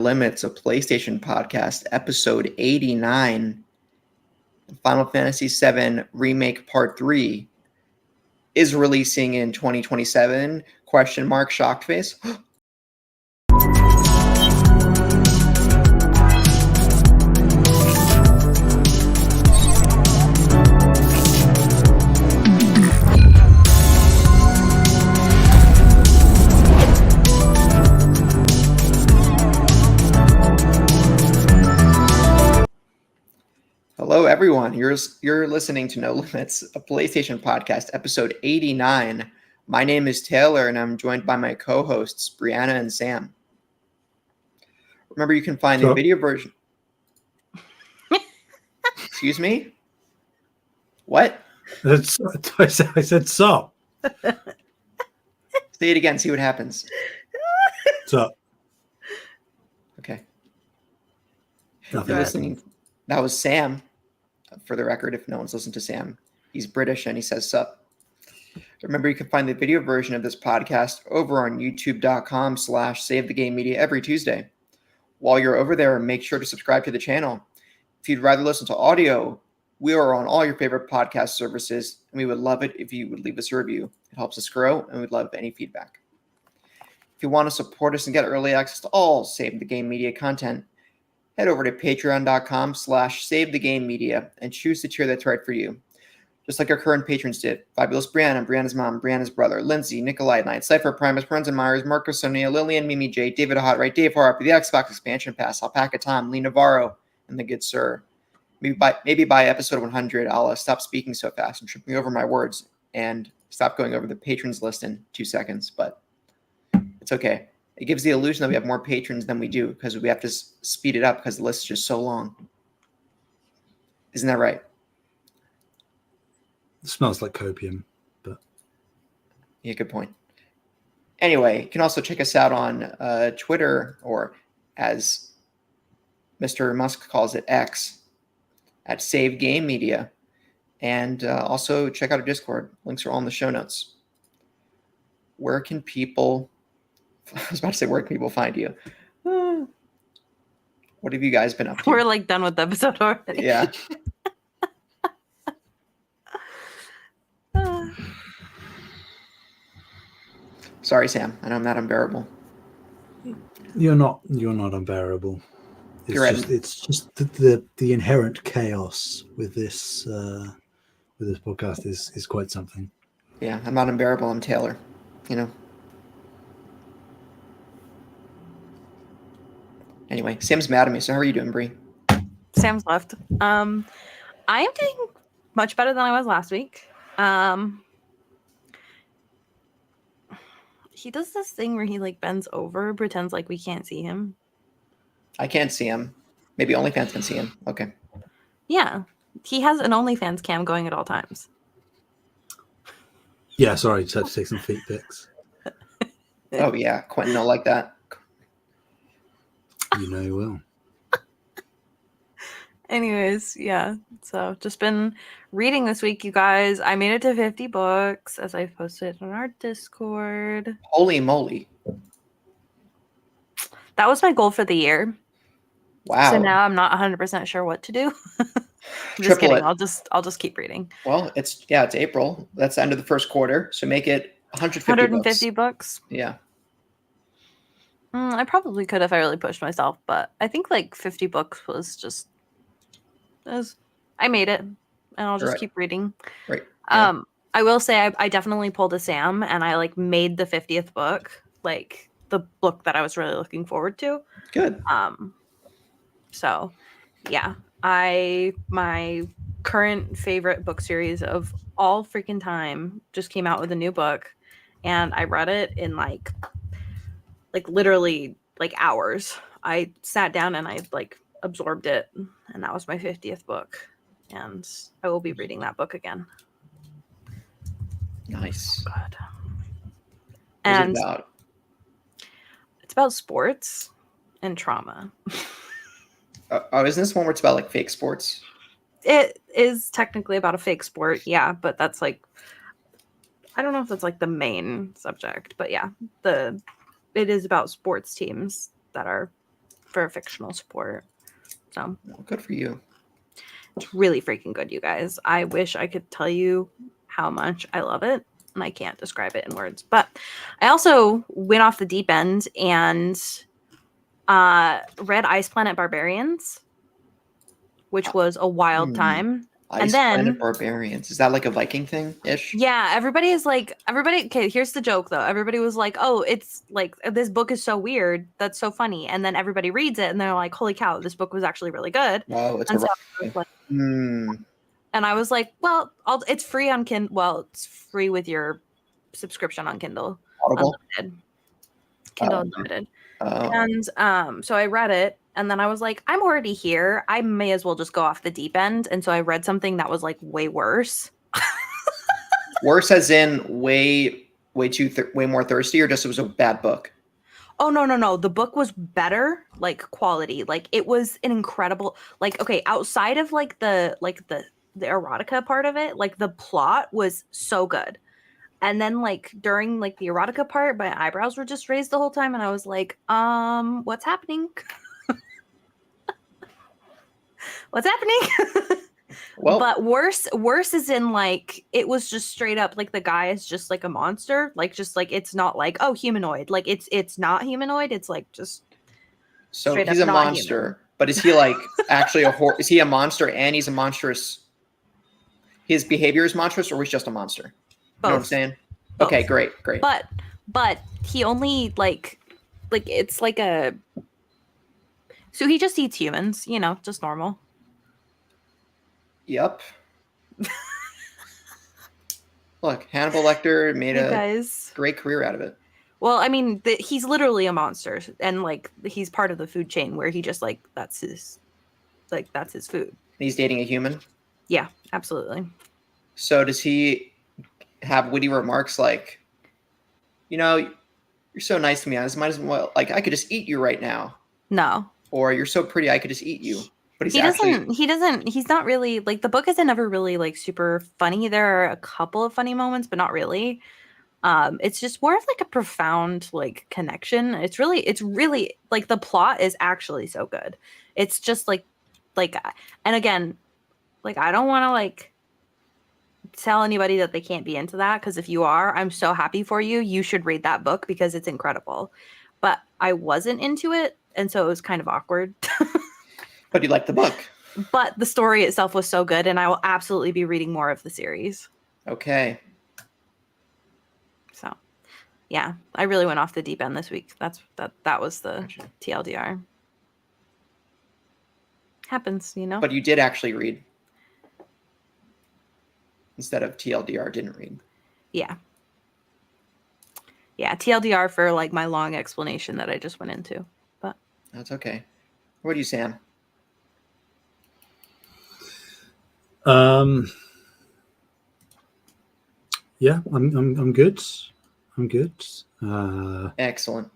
Limits, a PlayStation podcast, episode 89. Final Fantasy VII Remake Part 3 is releasing in 2027, ? Shocked face. Hello, everyone. You're listening to No Limits, a PlayStation podcast, episode 89. My name is Taylor, and I'm joined by my co-hosts, Brianna and Sam. Remember, you can find the video version. Excuse me? What? I said so. Say it again. See what happens. So. Okay. Nothing Listening. That was Sam. For the record, if no one's listened to Sam, he's British and he says sup. Remember, you can find the video version of this podcast over on youtube.com/SaveTheGameMedia every Tuesday. While you're over there, make sure to subscribe to the channel. If you'd rather listen to audio, we are on all your favorite podcast services, and we would love it if you would leave us a review. It helps us grow, and we'd love any feedback. If you want to support us and get early access to all Save the Game Media content, head over to patreon.com/SaveTheGameMedia and choose the tier that's right for you. Just like our current patrons did: Fabulous Brianna, Brianna's mom, Brianna's brother, Lindsay, Nikolai Knight, Cypher, Primus, Bruns and Myers, Marcus Sonia, Lillian, Mimi J, David Hotright, Dave Harper, the Xbox Expansion Pass, Alpaca Tom, Lee Navarro, and the good sir. Maybe by episode 100, I'll stop speaking so fast and tripping over my words and stop going over the patrons list in 2 seconds, but it's okay. It gives the illusion that we have more patrons than we do because we have to speed it up because the list is just so long. Isn't that right? It smells like copium, but yeah, good point. Anyway, you can also check us out on Twitter, or as Mr. Musk calls it, X, at Save Game Media, and also check out our Discord. Links are all in the show notes. Where can people? I was about to say, where can people find you? What have you guys been up to? We're like done with the episode already. Yeah. Sorry, Sam. I know I'm not unbearable. you're not unbearable. It's just the inherent chaos with this podcast is quite something. Yeah, I'm not unbearable. I'm Taylor. You know. Anyway, Sam's mad at me. So how are you doing, Bree? Sam's left. I am doing much better than I was last week. He does this thing where he like bends over, pretends like we can't see him. I can't see him. Maybe OnlyFans can see him. Okay. Yeah, he has an OnlyFans cam going at all times. Yeah, sorry, just had to take some feet pics. Oh yeah, Quentin will like that. You know you will. Anyways, yeah. So just been reading this week, you guys. I made it to 50 books as I posted on our Discord. Holy moly. That was my goal for the year. Wow. So now I'm not 100% sure what to do. Just kidding. I'll just keep reading. Well, it's April. That's the end of the first quarter. So make it 150 books. Yeah. I probably could if I really pushed myself, but I think like 50 books was just I made it, and I'll just keep reading. Right. Yeah. I will say I definitely pulled a Sam, and I like made the 50th book, like the book that I was really looking forward to. Good. So yeah, my current favorite book series of all freaking time just came out with a new book, and I read it in like literally like hours. I sat down and I like absorbed it, and that was my 50th book, and I will be reading that book again. Nice. God. And it's about sports and trauma. Isn't this one where it's about like fake sports? It is technically about a fake sport, yeah, but that's like, I don't know if that's like the main subject, but yeah, it is about sports teams that are for a fictional support. So Well, good for you. it's really freaking good, you guys. I wish I could tell you how much I love it, and I can't describe it in words. But I also went off the deep end and read Ice Planet Barbarians, which was a wild time. Ice Planet Barbarians. Is that like a Viking thing ish? Yeah, everybody. Okay, here's the joke though. Everybody was like, "Oh, it's like this book is so weird. That's so funny." And then everybody reads it and they're like, "Holy cow, this book was actually really good." Oh, it's and a so And I was like, "Well, it's free on Kindle. Well, it's free with your subscription on Kindle Audible? Unlimited. Kindle Unlimited." Oh. And so I read it, and then I was like, I'm already here. I may as well just go off the deep end. And so I read something that was like way worse. Worse as in way more thirsty, or just it was a bad book? Oh, no. The book was better, like quality. Like it was an incredible, like, okay, outside of like the erotica part of it, like the plot was so good. And then like during like the erotica part, my eyebrows were just raised the whole time. And I was like, what's happening? What's happening? Well, but worse is in like it was just straight up like the guy is just like a monster, like just like it's not like humanoid, like it's not humanoid, it's like just so he's a monster, human. But is he like actually is he a monster and he's a monstrous? His behavior is monstrous, or he's just a monster? Both. You know what I'm saying? Both. Okay, great. But he only like it's like a so he just eats humans, just normal. Yep. Look, Hannibal Lecter made a great career out of it. Well, I mean, he's literally a monster, and like he's part of the food chain where he just like that's his food. He's dating a human? Yeah, absolutely. So does he have witty remarks like, you're so nice to me, I might as well, like, I could just eat you right now? No. Or you're so pretty, I could just eat you. But he's not really like the book isn't ever really like super funny. There are a couple of funny moments, but not really. It's just more of like a profound like connection. It's really like the plot is actually so good. It's just like and again, like I don't want to like tell anybody that they can't be into that, because if you are, I'm so happy for you. You should read that book because it's incredible. But I wasn't into it, and so it was kind of awkward. But you liked the book. But the story itself was so good, and I will absolutely be reading more of the series. Okay. So, yeah, I really went off the deep end this week. That was the TLDR. Happens, But you did actually read. Instead of TLDR, didn't read. Yeah. Yeah, TLDR for like my long explanation that I just went into. But that's okay. What do you, Sam? Yeah, I'm good. I'm good. Excellent.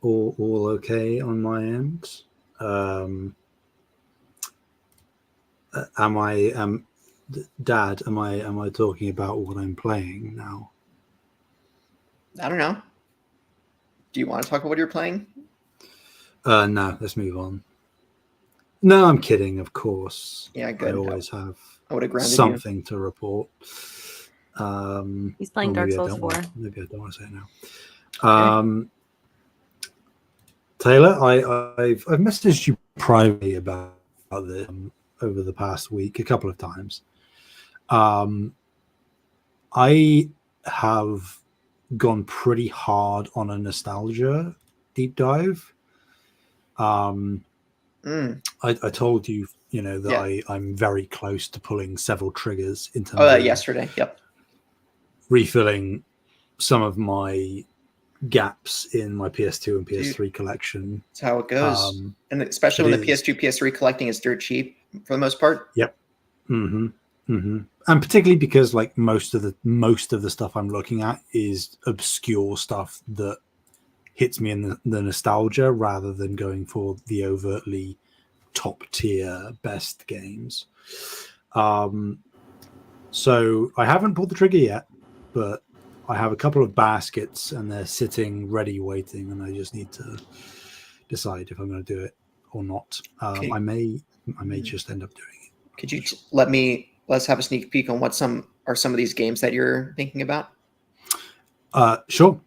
All okay on my end. Dad, am I talking about what I'm playing now? I don't know. Do you want to talk about what you're playing? No, let's move on. No, I'm kidding, of course. Yeah, good. I always have something to report. He's playing Dark Souls 4. Maybe I don't want to say it now. Okay. Taylor, I've messaged you privately about this over the past week a couple of times. I have gone pretty hard on a nostalgia deep dive. I told you, that I'm very close to pulling several triggers in terms of yesterday. Yep. Refilling some of my gaps in my PS2 and PS3 collection. That's how it goes. And especially when the PS2, PS3 collecting is dirt cheap for the most part. Yep. Mm-hmm. Mm-hmm. And particularly because like most of the stuff I'm looking at is obscure stuff that hits me in the nostalgia rather than going for the overtly top tier best games. So I haven't pulled the trigger yet, but I have a couple of baskets and they're sitting ready waiting, and I just need to decide if I'm going to do it or not. Okay. I may just end up doing it. Could you let's have a sneak peek on what some of these games that you're thinking about? Sure.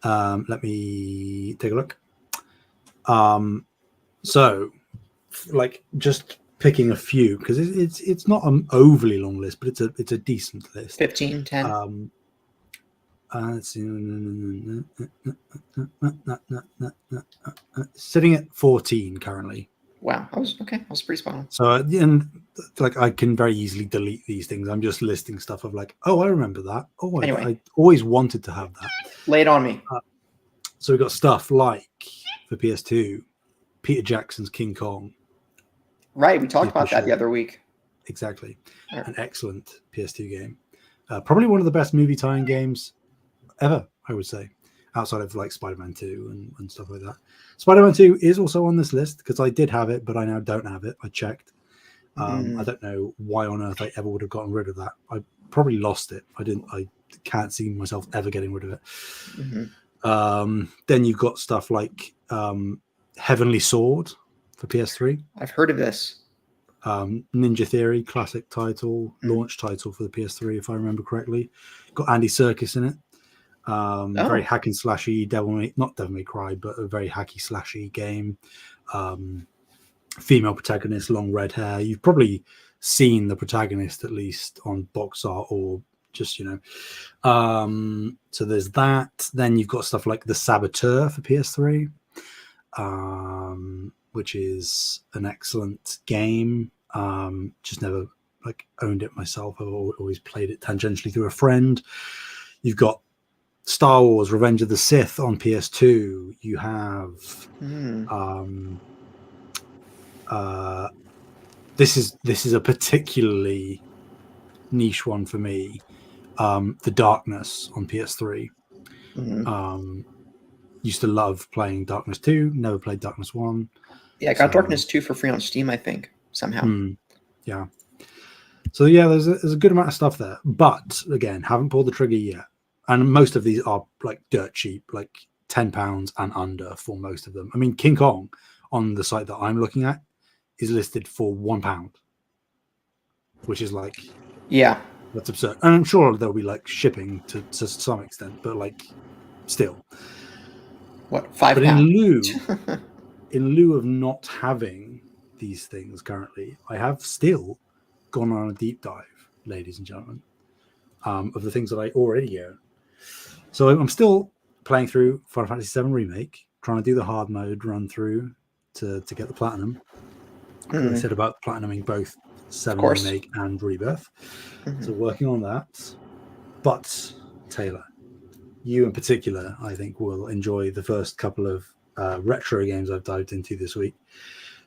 Let me take a look. So, like, just picking a few, because it's not an overly long list, but it's a decent list. 15, 10. Let's see. Sitting at 14 currently. Wow, I was pretty spot on. So, and like, I can very easily delete these things. I'm just listing stuff of like, oh, I remember that. Oh, Anyway. I always wanted to have that. Lay it on me. So we've got stuff like, for PS2, Peter Jackson's King Kong. Right, we talked about that the other week. Exactly. Right. An excellent PS2 game. Probably one of the best movie tie-in games ever, I would say, outside of like Spider-Man 2 and stuff like that. Spider-Man 2 is also on this list because I did have it, but I now don't have it. I checked. I don't know why on earth I ever would have gotten rid of that. I probably lost it. I can't see myself ever getting rid of it. Then you've got stuff like Heavenly Sword for PS3. I've heard of this. Ninja Theory, classic title, launch title for the PS3, if I remember correctly. Got Andy Serkis in it. Very hack and slashy, not Devil May Cry, but a very hacky slashy game. Female protagonist, long red hair. You've probably seen the protagonist at least on box art or just, so there's that. Then you've got stuff like The Saboteur for PS3, which is an excellent game. Just never like owned it myself. I've always played it tangentially through a friend. You've got Star Wars Revenge of the Sith on PS2. You have this is a particularly niche one for me. The Darkness on PS3. Used to love playing Darkness 2, never played Darkness 1. Yeah, I got Darkness 2 for free on Steam, I think, somehow. Yeah. So yeah, there's a good amount of stuff there. But again, haven't pulled the trigger yet. And most of these are like dirt cheap, like £10 and under for most of them. I mean, King Kong on the site that I'm looking at is listed for £1, which is like, yeah, that's absurd. And I'm sure there'll be like shipping to some extent, but like still. What, £5? But in lieu of not having these things currently, I have still gone on a deep dive, ladies and gentlemen, of the things that I already own. So I'm still playing through Final Fantasy VII Remake, trying to do the hard mode run through to get the platinum. I said about platinuming both 7 Remake and Rebirth. So working on that. But Taylor, you in particular, I think, will enjoy the first couple of retro games I've dived into this week.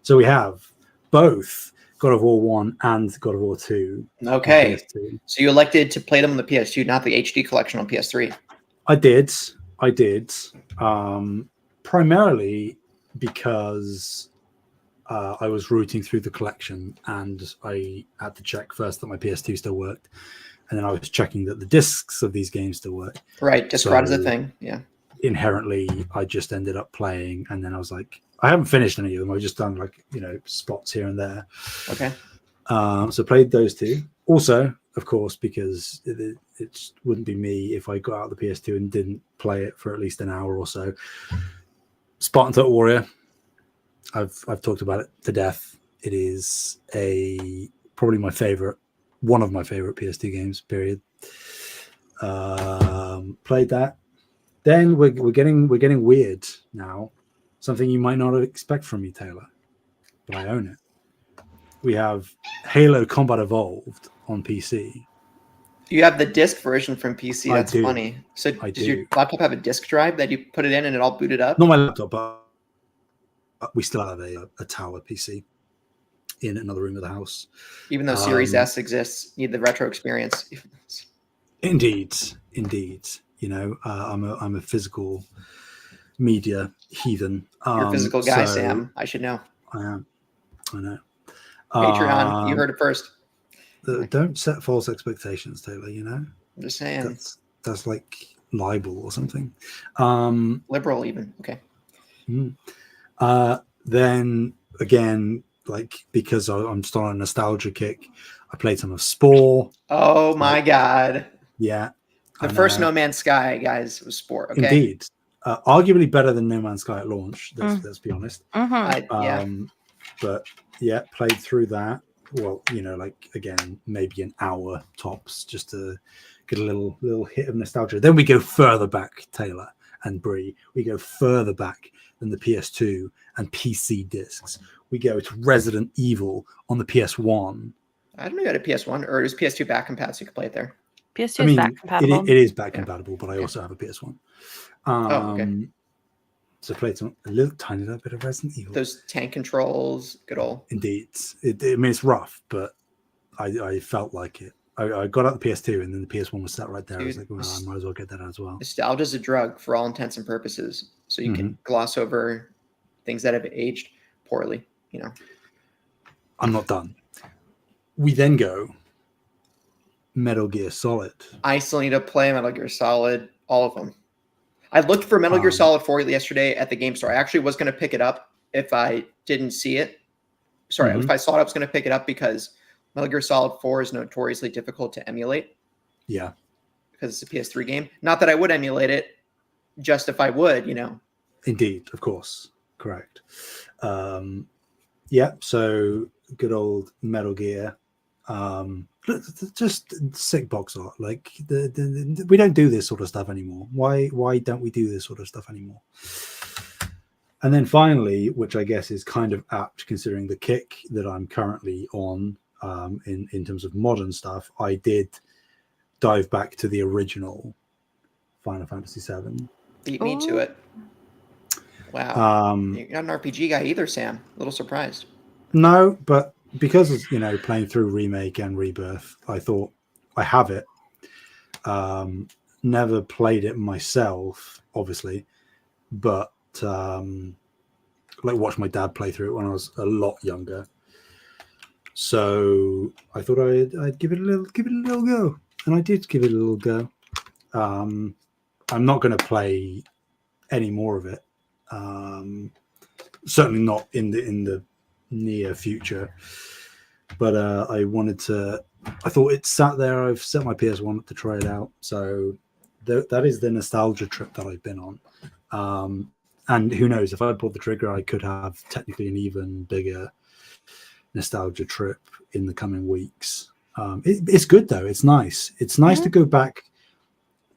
So we have both God of War 1 and God of War 2. Okay. So you elected to play them on the PS2, not the HD collection on PS3. I did. Primarily because I was rooting through the collection and I had to check first that my PS2 still worked. And then I was checking that the discs of these games still work. Right. Disc rot is a thing. Yeah. Inherently, I just ended up playing. And then I was like, I haven't finished any of them. I've just done like, spots here and there. Okay. So played those two. Also, of course, because it wouldn't be me if I got out the PS2 and didn't play it for at least an hour or so. Spartan Total Warrior. I've talked about it to death. It is probably one of my favorite PS2 games, period. Played that. Then we're getting weird now. Something you might not expect from me, Taylor, but I own it. We have Halo Combat Evolved on PC. You have the disc version from PC. That's funny. So does your laptop have a disc drive that you put it in and it all booted up? Not my laptop, but we still have a tower PC in another room of the house. Even though Series S exists, you need the retro experience. Indeed. I'm a physical media heathen. You're a physical guy, Sam. I should know. I am. I know. Patreon, you heard it first. Don't set false expectations, Taylor. I'm just saying. That's like libel or something. Liberal, even. Okay. Then again, like because I'm still on a nostalgia kick, I played some of Spore. Oh my god. Yeah. The first No Man's Sky, guys, was Spore. Okay. Indeed. Arguably better than No Man's Sky at launch. Let's be honest. Yeah. But yeah, played through that. Well, like again, maybe an hour tops, just to get a little hit of nostalgia. Then we go further back, Taylor and Bree. We go further back than the PS2 and PC discs. We go to Resident Evil on the PS1. I don't know if you had a PS1 or is PS2 back compatible so you could play it there. PS2 is back compatible. It is back compatible, but I also have a PS1. Okay. So played a little tiny little bit of Resident Evil. Those tank controls, good old. Indeed. It's rough, but I felt like it. I got out the PS2 and then the PS1 was sat right there. Dude, I was like, well, I might as well get that as well. Nostalgia's a drug for all intents and purposes. So you can gloss over things that have aged poorly, I'm not done. We then go Metal Gear Solid. I still need to play Metal Gear Solid, all of them. I looked for Metal Gear Solid 4 yesterday at the game store. I actually was going to pick it up if I didn't see it. Sorry, if I saw it, I was going to pick it up because Metal Gear Solid 4 is notoriously difficult to emulate. Yeah. Because it's a PS3 game. Not that I would emulate it, just if I would, Indeed, of course. Correct. Yeah, so good old Metal Gear. Just sick box art. Like we don't do this sort of stuff anymore. Why don't we do this sort of stuff anymore? And then finally, which I guess is kind of apt considering the kick that I'm currently on in terms of modern stuff, I did dive back to the original Final Fantasy VII. Beat me to it. Wow. You're not an RPG guy either, Sam. A little surprised. No, but because playing through Remake and Rebirth, I thought I have it. Never played it myself, obviously, but watched my dad play through it when I was a lot younger. So I thought I'd give it a little go, and I did give it a little go. I'm not going to play any more of it. Certainly not in the near future. But I thought it sat there. I've set my PS1 up to try it out. So that is the nostalgia trip that I've been on. And who knows, if I pulled the trigger, I could have technically an even bigger nostalgia trip in the coming weeks. It's good though. It's nice. It's nice to go back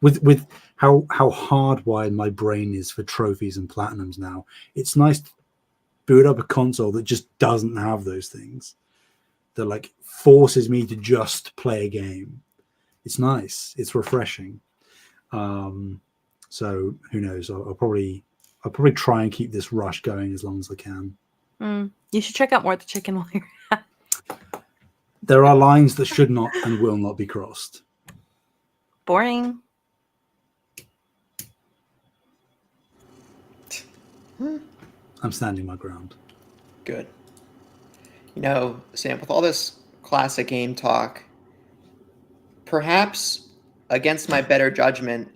with how hardwired my brain is for trophies and platinums now. It's nice to boot up a console that just doesn't have those things. That forces me to just play a game. It's nice. It's refreshing. So who knows? I'll probably try and keep this rush going as long as I can. You should check out More the Chicken while you're at. There are lines that should not and will not be crossed. Boring. I'm standing my ground. Good. Sam, with all this classic game talk, perhaps against my better judgment,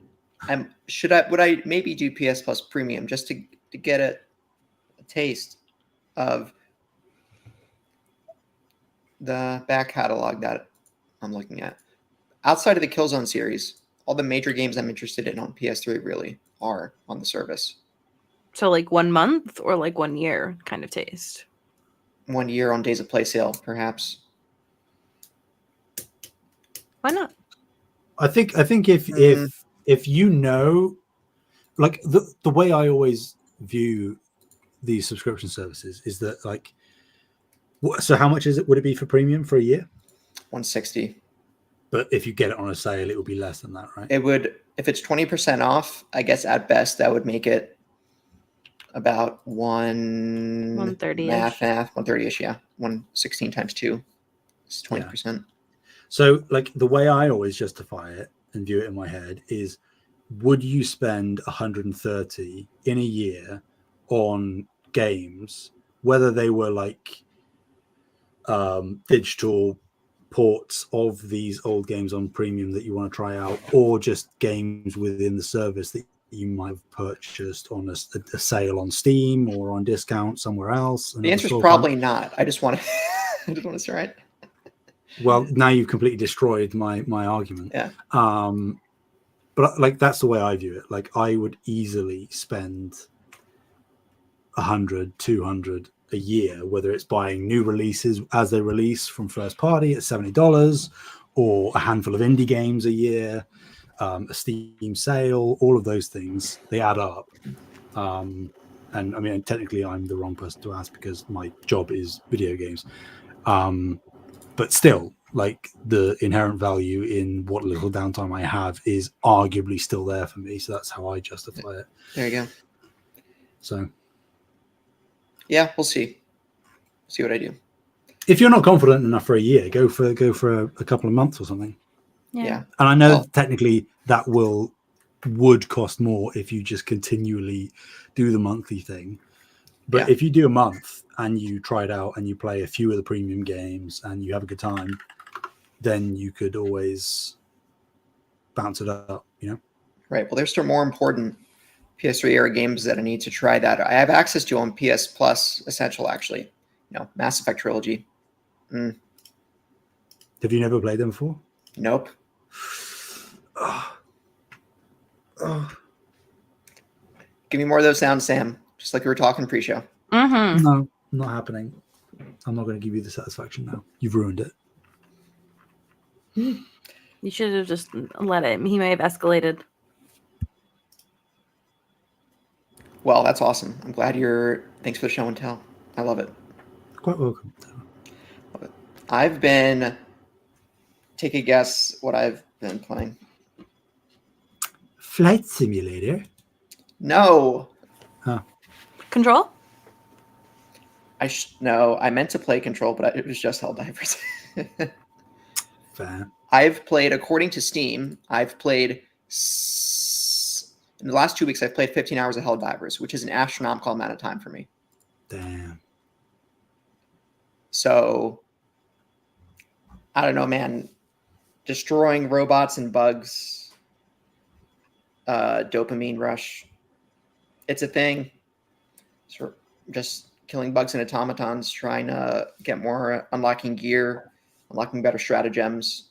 would I maybe do PS Plus Premium just to get a taste of the back catalog that I'm looking at. Outside of the Killzone series, all the major games I'm interested in on PS3 really are on the service. So 1 month or 1 year kind of taste? 1 year on Days of Play sale, perhaps. Why not? I think if the way I always view these subscription services is that so how much is it? Would it be for premium for a year? $160. But if you get it on a sale, it would be less than that, right? It would, if it's 20% off, I guess at best that would make it about 130-ish. Math, 130-ish, yeah. 116 times 2 is 20%. Yeah. So the way I always justify it and view it in my head is, would you spend 130 in a year on games, whether they were digital ports of these old games on premium that you want to try out, or just games within the service that you might have purchased on a sale on Steam or on discount somewhere else. The answer is probably not. I just want to, I just want to say, right? Well, now you've completely destroyed my argument. Yeah. But like, that's the way I view it. Like, I would easily spend 100, 200 a year, whether it's buying new releases as they release from first party at $70, or a handful of indie games a year, a Steam sale. All of those things, they add up. And I mean, technically I'm the wrong person to ask because my job is video games. But still, like, the inherent value in what little downtime I have is arguably still there for me. So that's how I justify it. There you go. So yeah, we'll see. See what I do. If you're not confident enough for a year, go for a couple of months or something. Yeah. And I know technically that would cost more if you just continually do the monthly thing. But if you do a month and you try it out and you play a few of the premium games and you have a good time, then you could always bounce it up, you know? Right. Well, there's still more important PS3 era games that I need to try that I have access to on PS Plus Essential, actually. You know, Mass Effect Trilogy. Have you never played them before? Nope. Give me more of those sounds, Sam. Just like we were talking pre-show. Mm-hmm. No, not happening. I'm not going to give you the satisfaction now. You've ruined it. You should have just let it. He may have escalated. Well, that's awesome. I'm glad thanks for the show and tell. I love it. Quite welcome. Love it. I've been... Take a guess what I've been playing. Flight Simulator? No. Huh. Control? No, I meant to play Control, but it was just Helldivers. Fair. I've played, according to Steam, in the last 2 weeks, I've played 15 hours of Helldivers, which is an astronomical amount of time for me. Damn. So, I don't know, man. Destroying robots and bugs, dopamine rush. It's a thing. So just killing bugs and automatons, trying to get more, unlocking gear, unlocking better stratagems,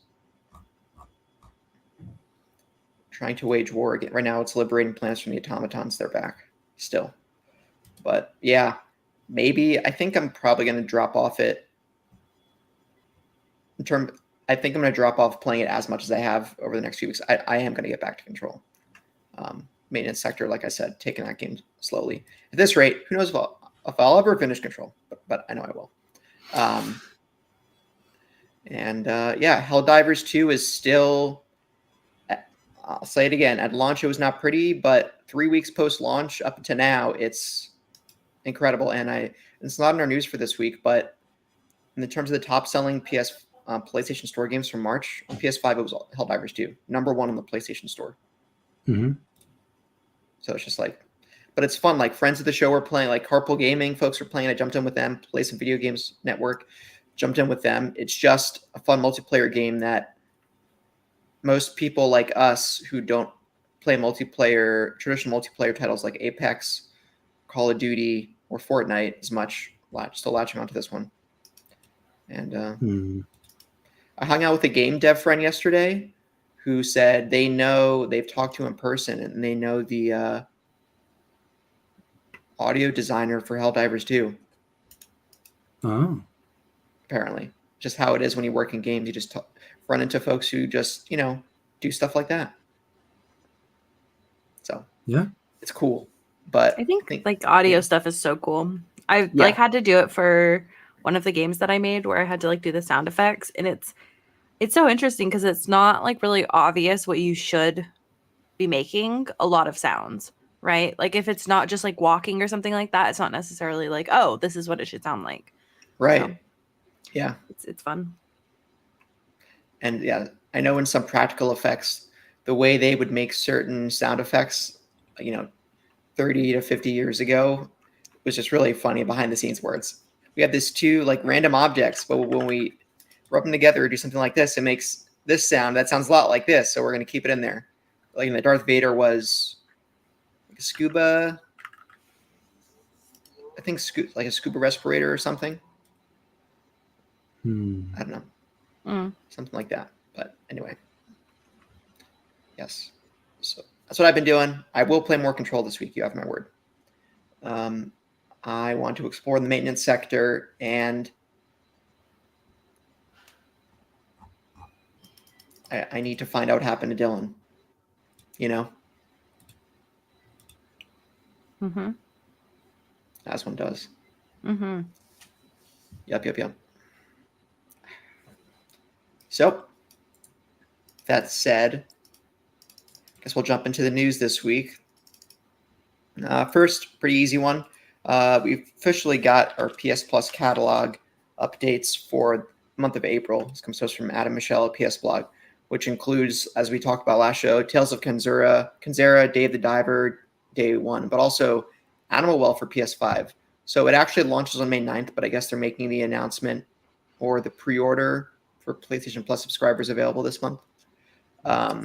trying to wage war again. Right now, it's liberating planets from the automatons. They're back still. But yeah, maybe I think I'm probably going to drop off it. I think I'm going to drop off playing it as much as I have over the next few weeks. I am going to get back to Control. Maintenance sector, like I said, taking that game slowly. At this rate, who knows if I'll ever finish Control, but I know I will. Helldivers 2 is still, I'll say it again, at launch it was not pretty, but 3 weeks post-launch up to now, it's incredible. And it's not in our news for this week, but in terms of the top-selling PlayStation Store games from March, on PS5 it was Helldivers 2, number 1 on the PlayStation Store. Mm-hmm. So it's just like, but it's fun. Like, friends of the show were playing, like Carpool Gaming folks were playing. I jumped in with them, play some video games network, jumped in with them. It's just a fun multiplayer game that most people like us who don't play traditional multiplayer titles like Apex, Call of Duty, or Fortnite as much, still latching onto this one. And I hung out with a game dev friend yesterday who said they've talked to him in person and they know the audio designer for Helldivers 2. Oh. Apparently. Just how it is when you work in games. You just run into folks who just, do stuff like that. So, yeah, it's cool. But I think like audio stuff is so cool. I've had to do it for one of the games that I made where I had to do the sound effects, and it's so interesting because it's not really obvious what you should be making a lot of sounds, right? Like if it's not just walking or something like that, it's not necessarily oh, this is what it should sound like. Right. So, yeah. It's fun. And yeah, I know in some practical effects, the way they would make certain sound effects, 30 to 50 years ago was just really funny behind the scenes words. We have this two random objects, but when we rub them together or do something like this, it makes this sound that sounds a lot like this. So we're going to keep it in there. Like the Darth Vader was scuba. I think like a scuba respirator or something. I don't know. Something like that. But anyway. Yes. So that's what I've been doing. I will play more Control this week. You have my word. I want to explore the maintenance sector, and I need to find out what happened to Dylan. You know? Mm-hmm. As one does. Mm-hmm. Yep. So, that said, I guess we'll jump into the news this week. First, pretty easy one. We've officially got our PS Plus catalog updates for the month of April. This comes to us from Adam Michelle at PS Blog, which includes, as we talked about last show, Tales of Kenzera, Dave the Diver, Day 1, but also Animal Well for PS5. So it actually launches on May 9th, but I guess they're making the announcement or the pre-order for PlayStation Plus subscribers available this month.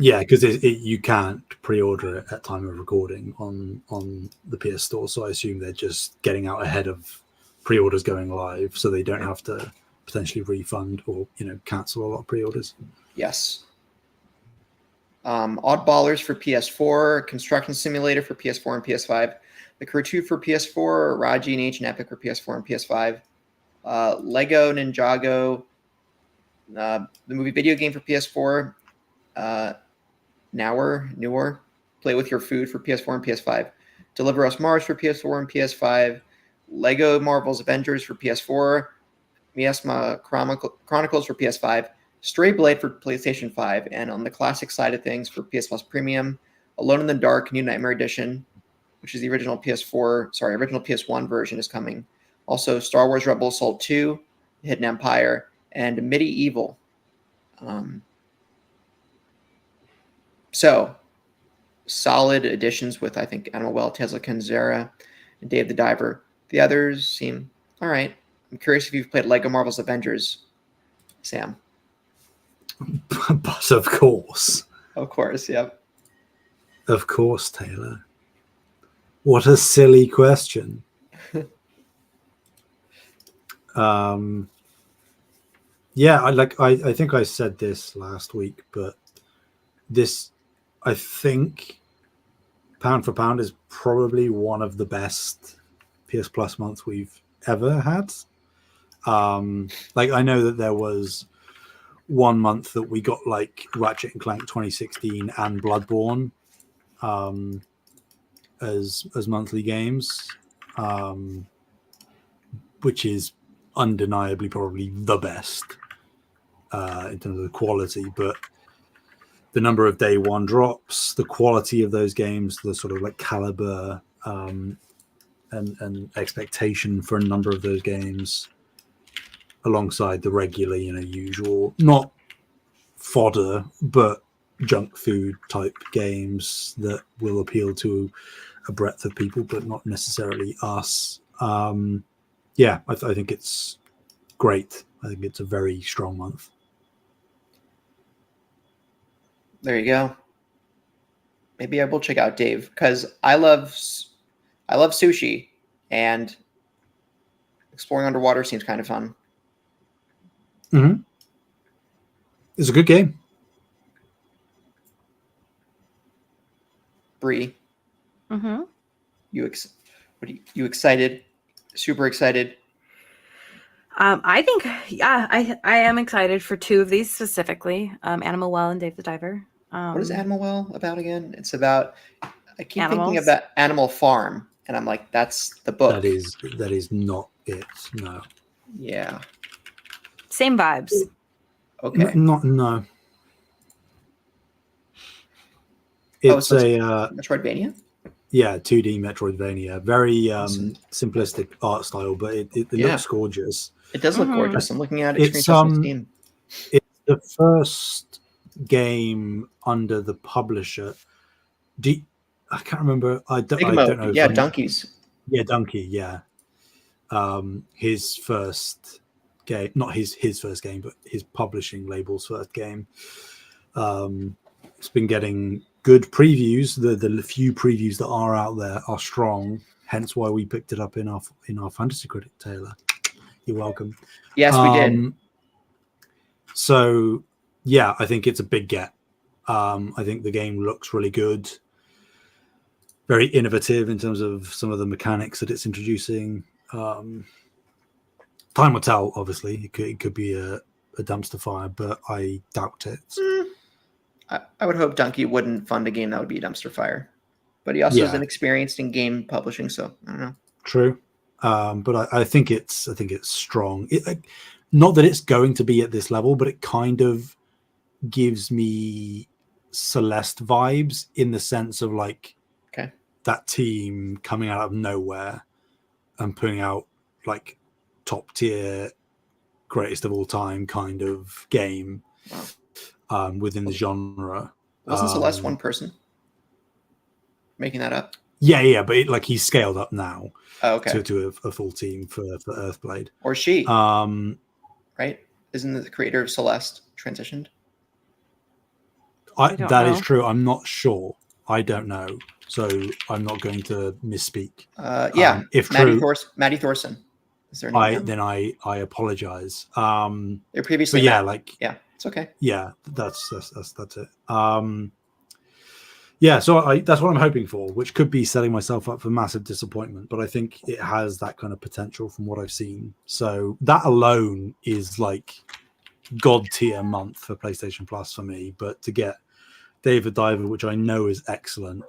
Yeah, because you can't pre-order it at time of recording on the PS Store, so I assume they're just getting out ahead of pre-orders going live, so they don't have to potentially refund or cancel a lot of pre-orders. Yes. Oddballers for PS4, Construction Simulator for PS4 and PS5, The Crew 2 for PS4, Raji and Ancient Epic for PS4 and PS5, Lego Ninjago, the movie video game for PS4, Newer, Play With Your Food for PS4 and PS5, Deliver Us Mars for PS4 and PS5, Lego Marvel's Avengers for PS4, Miasma Chronicles for PS5, Stray Blade for PlayStation 5, and on the classic side of things for PS Plus Premium, Alone in the Dark New Nightmare Edition, which is the original PS1 version is coming. Also, Star Wars Rebel Assault 2, Hidden Empire, and Medieval. So, solid additions with, I think, Animal Well, Tales of Kenzera, and Dave the Diver. The others seem all right. I'm curious if you've played Lego Marvel's Avengers, Sam. But of course. Of course, yep. Of course, Taylor. What a silly question. Yeah, I think I said this last week, but this, I think, pound for pound, is probably one of the best PS Plus months we've ever had. I know that there was one month that we got Ratchet and Clank 2016 and Bloodborne as monthly games, which is undeniably probably the best in terms of the quality, but the number of day one drops, the quality of those games, the sort of caliber and expectation for a number of those games, alongside the regular, usual, not fodder, but junk food type games that will appeal to a breadth of people, but not necessarily us. Yeah, I think it's great. I think it's a very strong month. There you go. Maybe I will check out Dave, because I love sushi, and exploring underwater seems kind of fun. Mm-hmm. It's a good game. Bree, Mm-hmm. you excited? Super excited. I think, yeah, I am excited for two of these specifically, Animal Well and Dave the Diver. What is Animal Well about again? It's about, I keep Animals. thinking about Animal Farm, and I'm like, that's the book. That is not it. No. Yeah. Same vibes. Okay. No. It's so a Metroidvania? Yeah, 2D Metroidvania. Very Awesome. simplistic art style, but it Yeah. looks gorgeous. It does look Mhm. gorgeous. I'm looking at it. It's, Screenshots on Steam. It's the first game under the publisher. I can't remember. I don't know. Yeah, Donkeys. Yeah, Donkey. Yeah. His first game, not his first game, but his publishing label's first game. It's been getting good previews. The few previews that are out there are strong. Hence why we picked it up in our Fantasy Critic, Taylor. You're welcome. Yes, we did. So yeah, I think it's a big get. I think the game looks really good. Very innovative in terms of some of the mechanics that it's introducing. Time will tell, obviously. It could be a dumpster fire, but I doubt it. I would hope Donkey wouldn't fund a game that would be a dumpster fire. But he also isn't experienced in game publishing, so I don't know. True. But I think it's strong. Not that it's going to be at this level, but it kind of gives me Celeste vibes in the sense of like that team coming out of nowhere and putting out like top tier, greatest of all time kind of game within the genre. Wasn't Celeste one person making that up? Yeah, but he's scaled up now to a full team for Earthblade. Or she. Right? Isn't the creator of Celeste transitioned? That know. Is true. I'm not sure. I don't know. So I'm not going to misspeak. If Maddie Thorson is their name. Then I apologize. They're previously it's okay. Yeah, that's it. So that's what I'm hoping for, which could be setting myself up for massive disappointment, but I think it has that kind of potential from what I've seen. So that alone is like god tier month for PlayStation Plus for me. But to get David Diver, which I know is excellent,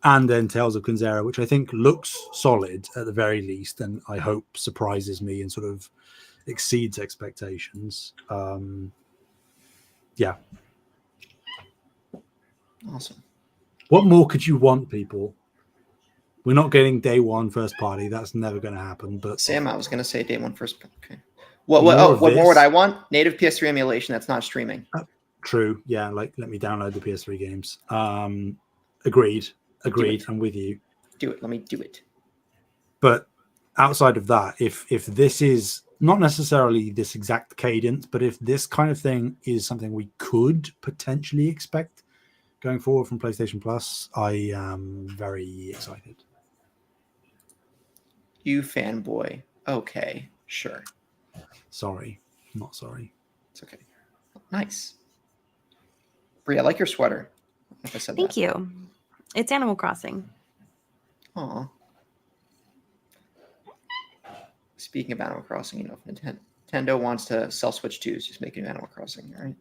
and then Tales of Kenzera, which I think looks solid at the very least, and I hope surprises me and sort of exceeds expectations. Yeah. Awesome. What more could you want, people? We're not getting day one first party. That's never going to happen. But Sam, I was going to say day one first. Okay. What more would I want? Native PS3 emulation that's not streaming. True. Yeah. Let me download the PS3 games. Agreed. I'm with you. Do it. Let me do it. But outside of that, if this is not necessarily this exact cadence, but if this kind of thing is something we could potentially expect going forward from PlayStation Plus, I am very excited. You fanboy. Okay, sure. Sorry. Not sorry. It's okay. Nice. Bree, I like your sweater. If I said Thank you. It's Animal Crossing. Aw. Speaking of Animal Crossing, if Nintendo wants to sell Switch 2s, just make a new Animal Crossing, all right?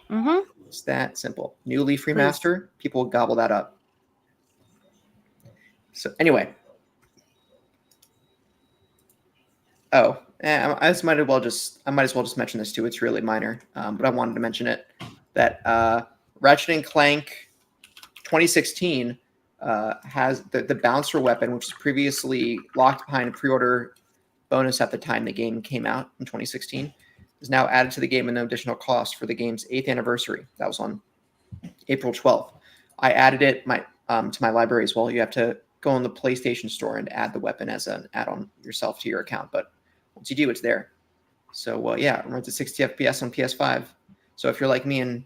Mm-hmm. It's that simple. New Leaf Remaster, people will gobble that up. So anyway. I might as well just mention this too. It's really minor, but I wanted to mention it. That Ratchet and Clank 2016 has the bouncer weapon, which was previously locked behind a pre-order bonus at the time the game came out in 2016, is now added to the game at no additional cost for the game's 8th anniversary. That was on April 12th. I added it to my library as well. You have to go in the PlayStation Store and add the weapon as an add-on yourself to your account. But once you do, it's there. So, it runs at 60 FPS on PS5. So if you're like me and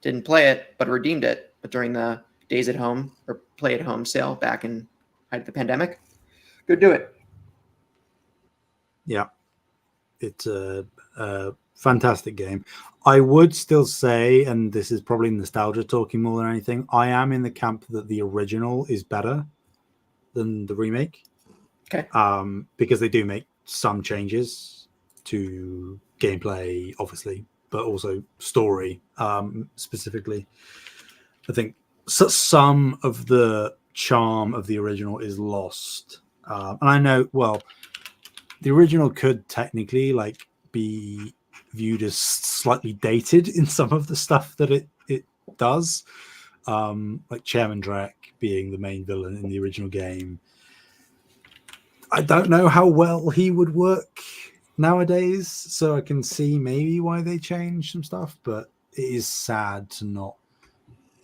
didn't play it, but redeemed it, but during the days at home or play at home sale back in height of the pandemic, go do it. Yeah, it's a fantastic game. I would still say, and this is probably nostalgia talking more than anything, I am in the camp that the original is better than the remake. Okay. Because they do make some changes to gameplay, obviously, but also story specifically. I think some of the charm of the original is lost. And I know, the original could technically be viewed as slightly dated in some of the stuff that it does. Like Chairman Drek being the main villain in the original game. I don't know how well he would work nowadays, so I can see maybe why they changed some stuff, but it is sad to not.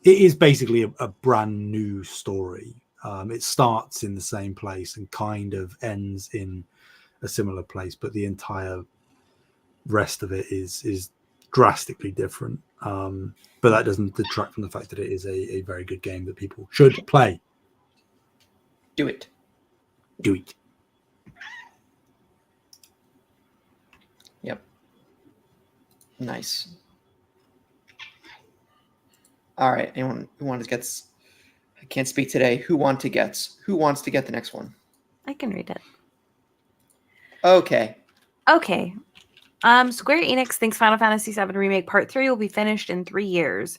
It is basically a brand new story. It starts in the same place and kind of ends in a similar place, but the entire rest of it is drastically different. But that doesn't detract from the fact that it is a very good game that people should play. Do it. Do it. Yep. Nice. All right. Anyone who wants to get? I can't speak today. Who wants to get the next one? I can read it. Okay. Okay. Square Enix thinks Final Fantasy VII Remake Part 3 will be finished in 3 years.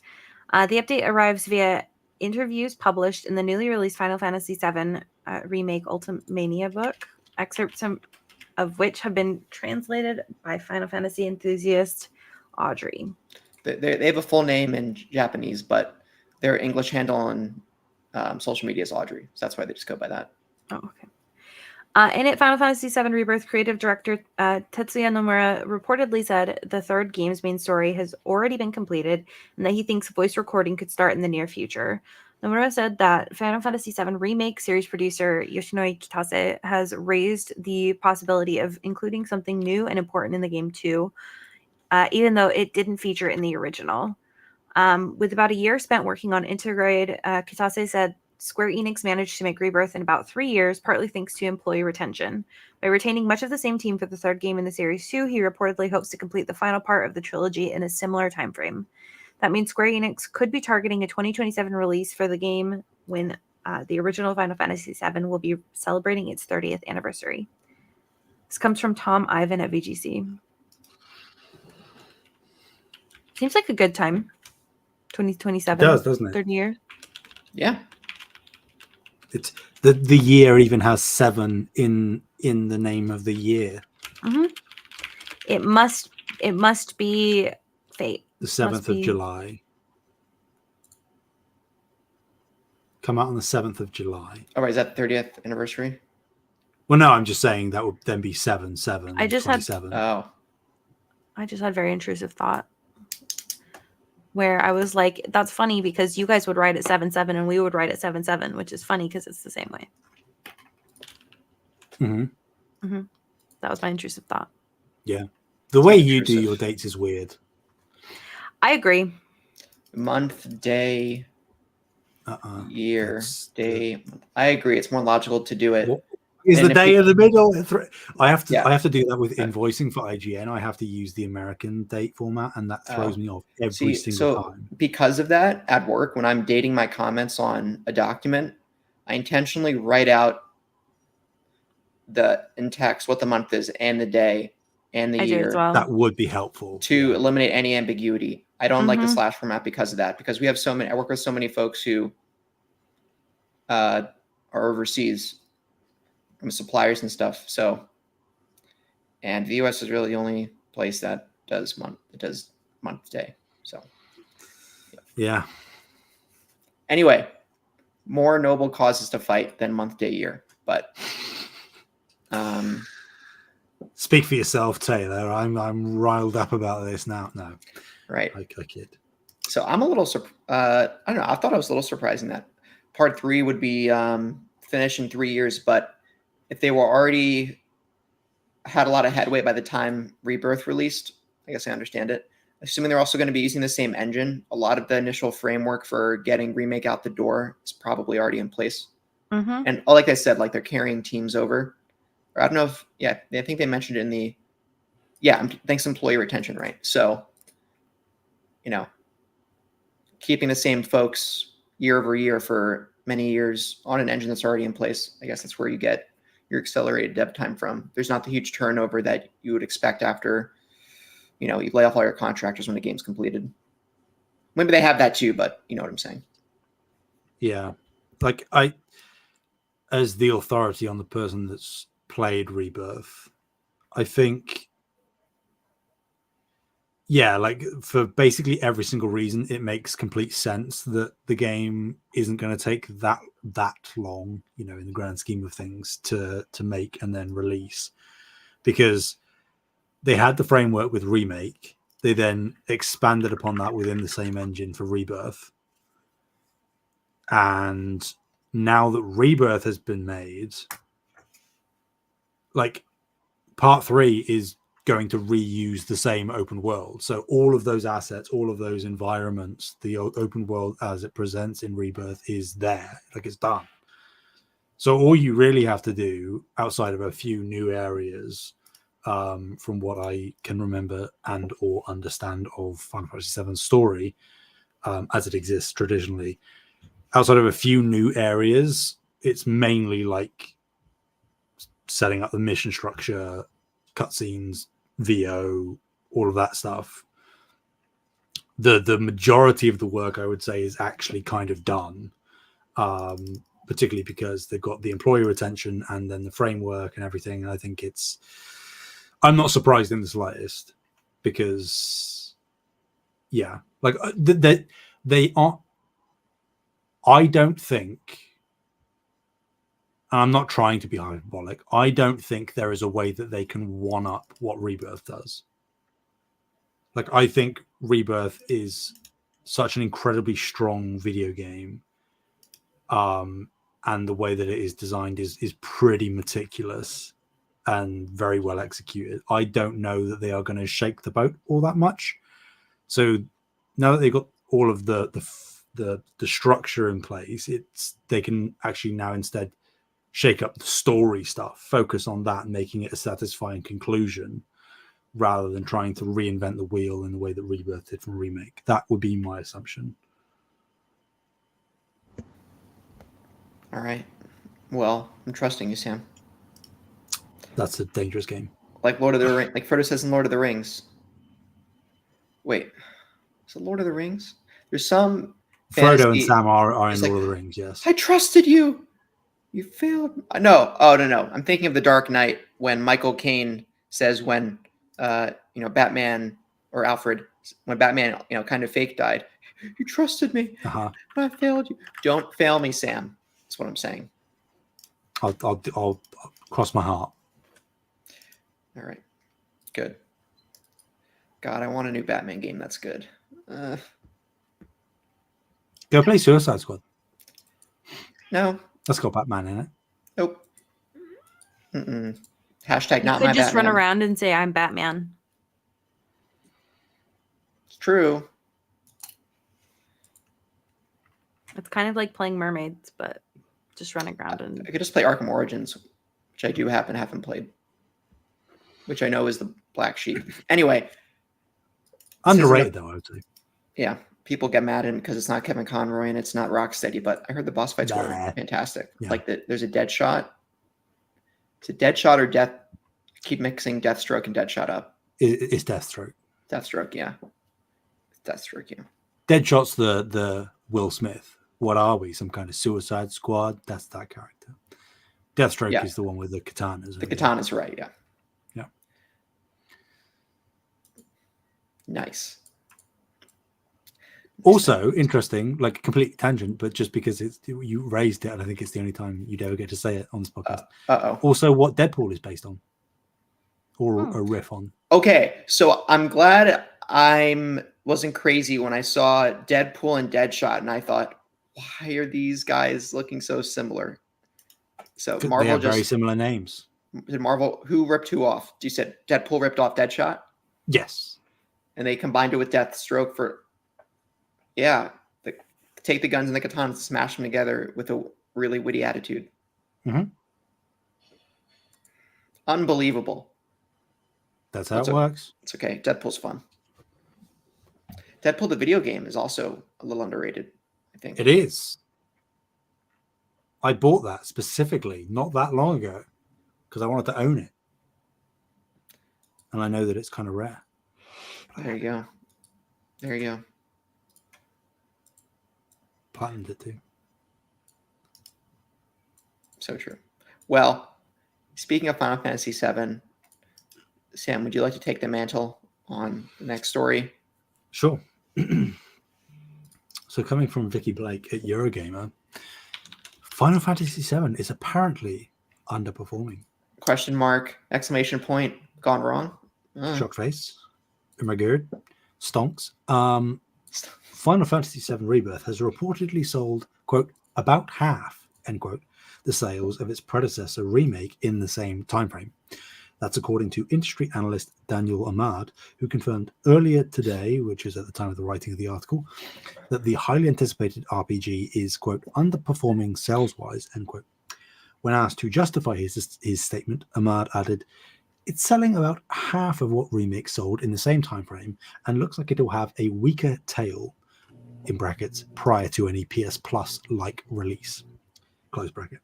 The update arrives via interviews published in the newly released Final Fantasy VII Remake Ultimania book, excerpts of which have been translated by Final Fantasy enthusiast Audrey. They have a full name in Japanese, but their English handle on social media is Audrey. So that's why they just go by that. Oh, okay. In it, Final Fantasy VII Rebirth creative director Tetsuya Nomura reportedly said the third game's main story has already been completed and that he thinks voice recording could start in the near future. Nomura said that Final Fantasy VII Remake series producer Yoshinori Kitase has raised the possibility of including something new and important in the game too, even though it didn't feature in the original. With about a year spent working on Intergrade, Kitase said Square Enix managed to make Rebirth in about 3 years, partly thanks to employee retention. By retaining much of the same team for the third game in the series too, he reportedly hopes to complete the final part of the trilogy in a similar timeframe. That means Square Enix could be targeting a 2027 release for the game when the original Final Fantasy VII will be celebrating its 30th anniversary. This comes from Tom Ivan at VGC. Seems like a good time. 2027. It does, doesn't it? 30 year. Yeah. It's the year even has 7 in the name of the year. Mm-hmm. It must be fate. The 7th of July. Come out on the 7th of July. Oh, right. Is that 30th anniversary? Well, no, I'm just saying that would then be 7/7. I just 27. Oh. I just had very intrusive thought where I was like, that's funny because you guys would write at 7/7 and we would write at 7/7, which is funny because it's the same way. Mm-hmm. Mm-hmm. That was my intrusive thought. Yeah. The way you do your dates is weird. I agree. Month, day, year, day. I agree. It's more logical to do it. What is the day of the middle? I have to do that with Yeah. invoicing for IGN. I have to use the American date format, and that throws me off every single time. Because of that, at work, when I'm dating my comments on a document, I intentionally write out in text what the month is and the day and the year. Do as well. That would be helpful to eliminate any ambiguity. I don't like the slash format because of that, because we have so many. I work with so many folks who are overseas, from suppliers and stuff. So, and the US is really the only place that does month day. So, yeah. Anyway, more noble causes to fight than month, day, year. But speak for yourself, Taylor. I'm riled up about this now. No, right. I kid. So I'm a little I don't know. I thought it was a little surprising that part 3 would be finished in 3 years, but if they were already had a lot of headway by the time Rebirth released, I guess I understand it. Assuming they're also going to be using the same engine, a lot of the initial framework for getting Remake out the door is probably already in place. Mm-hmm. And like I said, like they're carrying teams over. Or I don't know if, I think they mentioned it in thanks to employee retention, right? So, keeping the same folks year over year for many years on an engine that's already in place, I guess that's where you get your accelerated dev time from. There's not the huge turnover that you would expect after, you lay off all your contractors when the game's completed. Maybe they have that too, but you know what I'm saying. Yeah. Like as the authority on the person that's played Rebirth, I think, like for basically every single reason, it makes complete sense that the game isn't going to take that long, in the grand scheme of things to make and then release, because they had the framework with Remake. They then expanded upon that within the same engine for Rebirth. And now that Rebirth has been made, like part 3 is going to reuse the same open world. So all of those assets, all of those environments, the open world as it presents in Rebirth is there, like it's done. So all you really have to do, outside of a few new areas, from what I can remember and or understand of Final Fantasy VII story, as it exists traditionally, outside of a few new areas, it's mainly like setting up the mission structure, cutscenes, VO, all of that stuff. The majority of the work, I would say, is actually kind of done, particularly because they've got the employee retention and then the framework and everything. And I think I'm not surprised in the slightest, because yeah, like they aren't. I don't think, and I'm not trying to be hyperbolic, I don't think there is a way that they can one up what Rebirth does. Like, I think Rebirth is such an incredibly strong video game, and the way that it is designed is pretty meticulous and very well executed. I don't know that they are going to shake the boat all that much. So now that they've got all of the structure in place, they can actually now instead shake up the story stuff, focus on that, and making it a satisfying conclusion, rather than trying to reinvent the wheel in the way that Rebirth did from Remake. That would be my assumption. All right. Well, I'm trusting you, Sam. That's a dangerous game. Like Lord of the Rings, like Frodo says in Lord of the Rings. Wait, is it Lord of the Rings? There's some Frodo and Sam are in Lord of the Rings, yes. I trusted you. You failed. No. Oh, no. I'm thinking of The Dark Knight, when Michael Caine says when Batman, or Alfred, when Batman, kind of fake died. You trusted me. Uh-huh. I failed you. Don't fail me, Sam. That's what I'm saying. I'll cross my heart. All right. Good. God, I want a new Batman game. That's good. Go play Suicide Squad. No. That's got Batman in it. Nope. Mm-mm. Hashtag you not could my just Batman. run around and say, I'm Batman. It's true. It's kind of like playing mermaids, but just running around. And I could just play Arkham Origins, which I do haven't played, which I know is the black sheep. Anyway. Underrated, though, I would say. Yeah. People get mad at him because it's not Kevin Conroy and it's not Rocksteady, but I heard the boss fights were fantastic. Yeah. Like there's a dead shot. It's a dead shot or death. Keep mixing Deathstroke and Deadshot up. It's Deathstroke. Deathstroke, yeah. Deathstroke, yeah. Deadshot's the Will Smith. What are we? Some kind of Suicide Squad? That's that character. Deathstroke is the one with the katanas. The katanas, right? Yeah. Yeah. Nice. Also interesting, like a complete tangent, but just because you raised it, and I think it's the only time you'd ever get to say it on this podcast. Also, what Deadpool is based on, or a riff on. Okay, so I'm glad I wasn't crazy when I saw Deadpool and Deadshot, and I thought, why are these guys looking so similar? So Marvel they have very similar names. Did Marvel, who ripped who off? You said Deadpool ripped off Deadshot? Yes. And they combined it with Deathstroke for. Yeah, take the guns and the katanas, smash them together with a really witty attitude. Mm-hmm. Unbelievable. That's how it works. It's okay. Deadpool's fun. Deadpool, the video game, is also a little underrated, I think. It is. I bought that specifically not that long ago because I wanted to own it. And I know that it's kind of rare. There you go. There you go. Platinumed it too. So true. Well, speaking of Final Fantasy VII, Sam, would you like to take the mantle on the next story? Sure. So coming from Vicky Blake at Eurogamer, Final Fantasy VII is apparently underperforming. Question mark, exclamation point, gone wrong? Shock face. Oh my god. Stonks. Final Fantasy VII Rebirth has reportedly sold, quote, about half, end quote, the sales of its predecessor Remake in the same timeframe. That's according to industry analyst Daniel Ahmad, who confirmed earlier today, which is at the time of the writing of the article, that the highly anticipated RPG is, quote, underperforming sales-wise, end quote. When asked to justify his statement, Ahmad added, it's selling about half of what Remake sold in the same time frame and looks like it'll have a weaker tail, in brackets, prior to any PS Plus-like release, close bracket.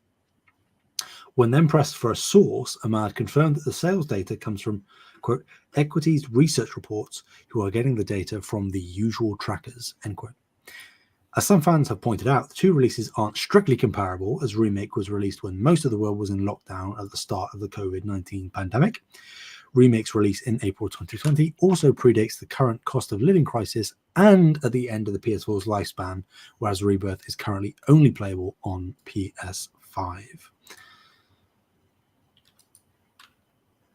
When then pressed for a source, Ahmad confirmed that the sales data comes from, quote, equities research reports who are getting the data from the usual trackers, end quote. As some fans have pointed out, the two releases aren't strictly comparable, as Remake was released when most of the world was in lockdown at the start of the COVID-19 pandemic. Remake's release in April 2020 also predates the current cost of living crisis and at the end of the PS4's lifespan, whereas Rebirth is currently only playable on PS5.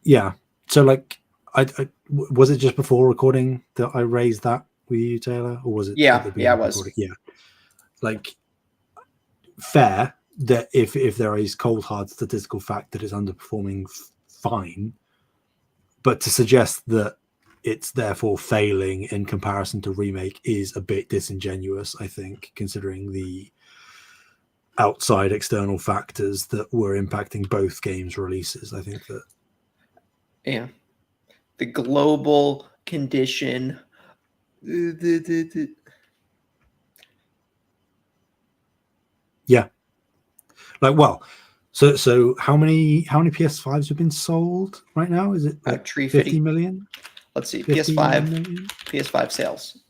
Yeah, so like, I was it just before recording that I raised that with you, Taylor, or was it? Yeah, it was. Recording? Yeah, like fair that if there is cold hard statistical fact that it's underperforming, fine, but to suggest that it's therefore failing in comparison to Remake is a bit disingenuous, I think, considering the outside external factors that were impacting both games' releases. I think that. Yeah. The global condition. Yeah. Like, well, so how many PS5s have been sold right now? Is it like 50 million? Let's see. PS5 sales.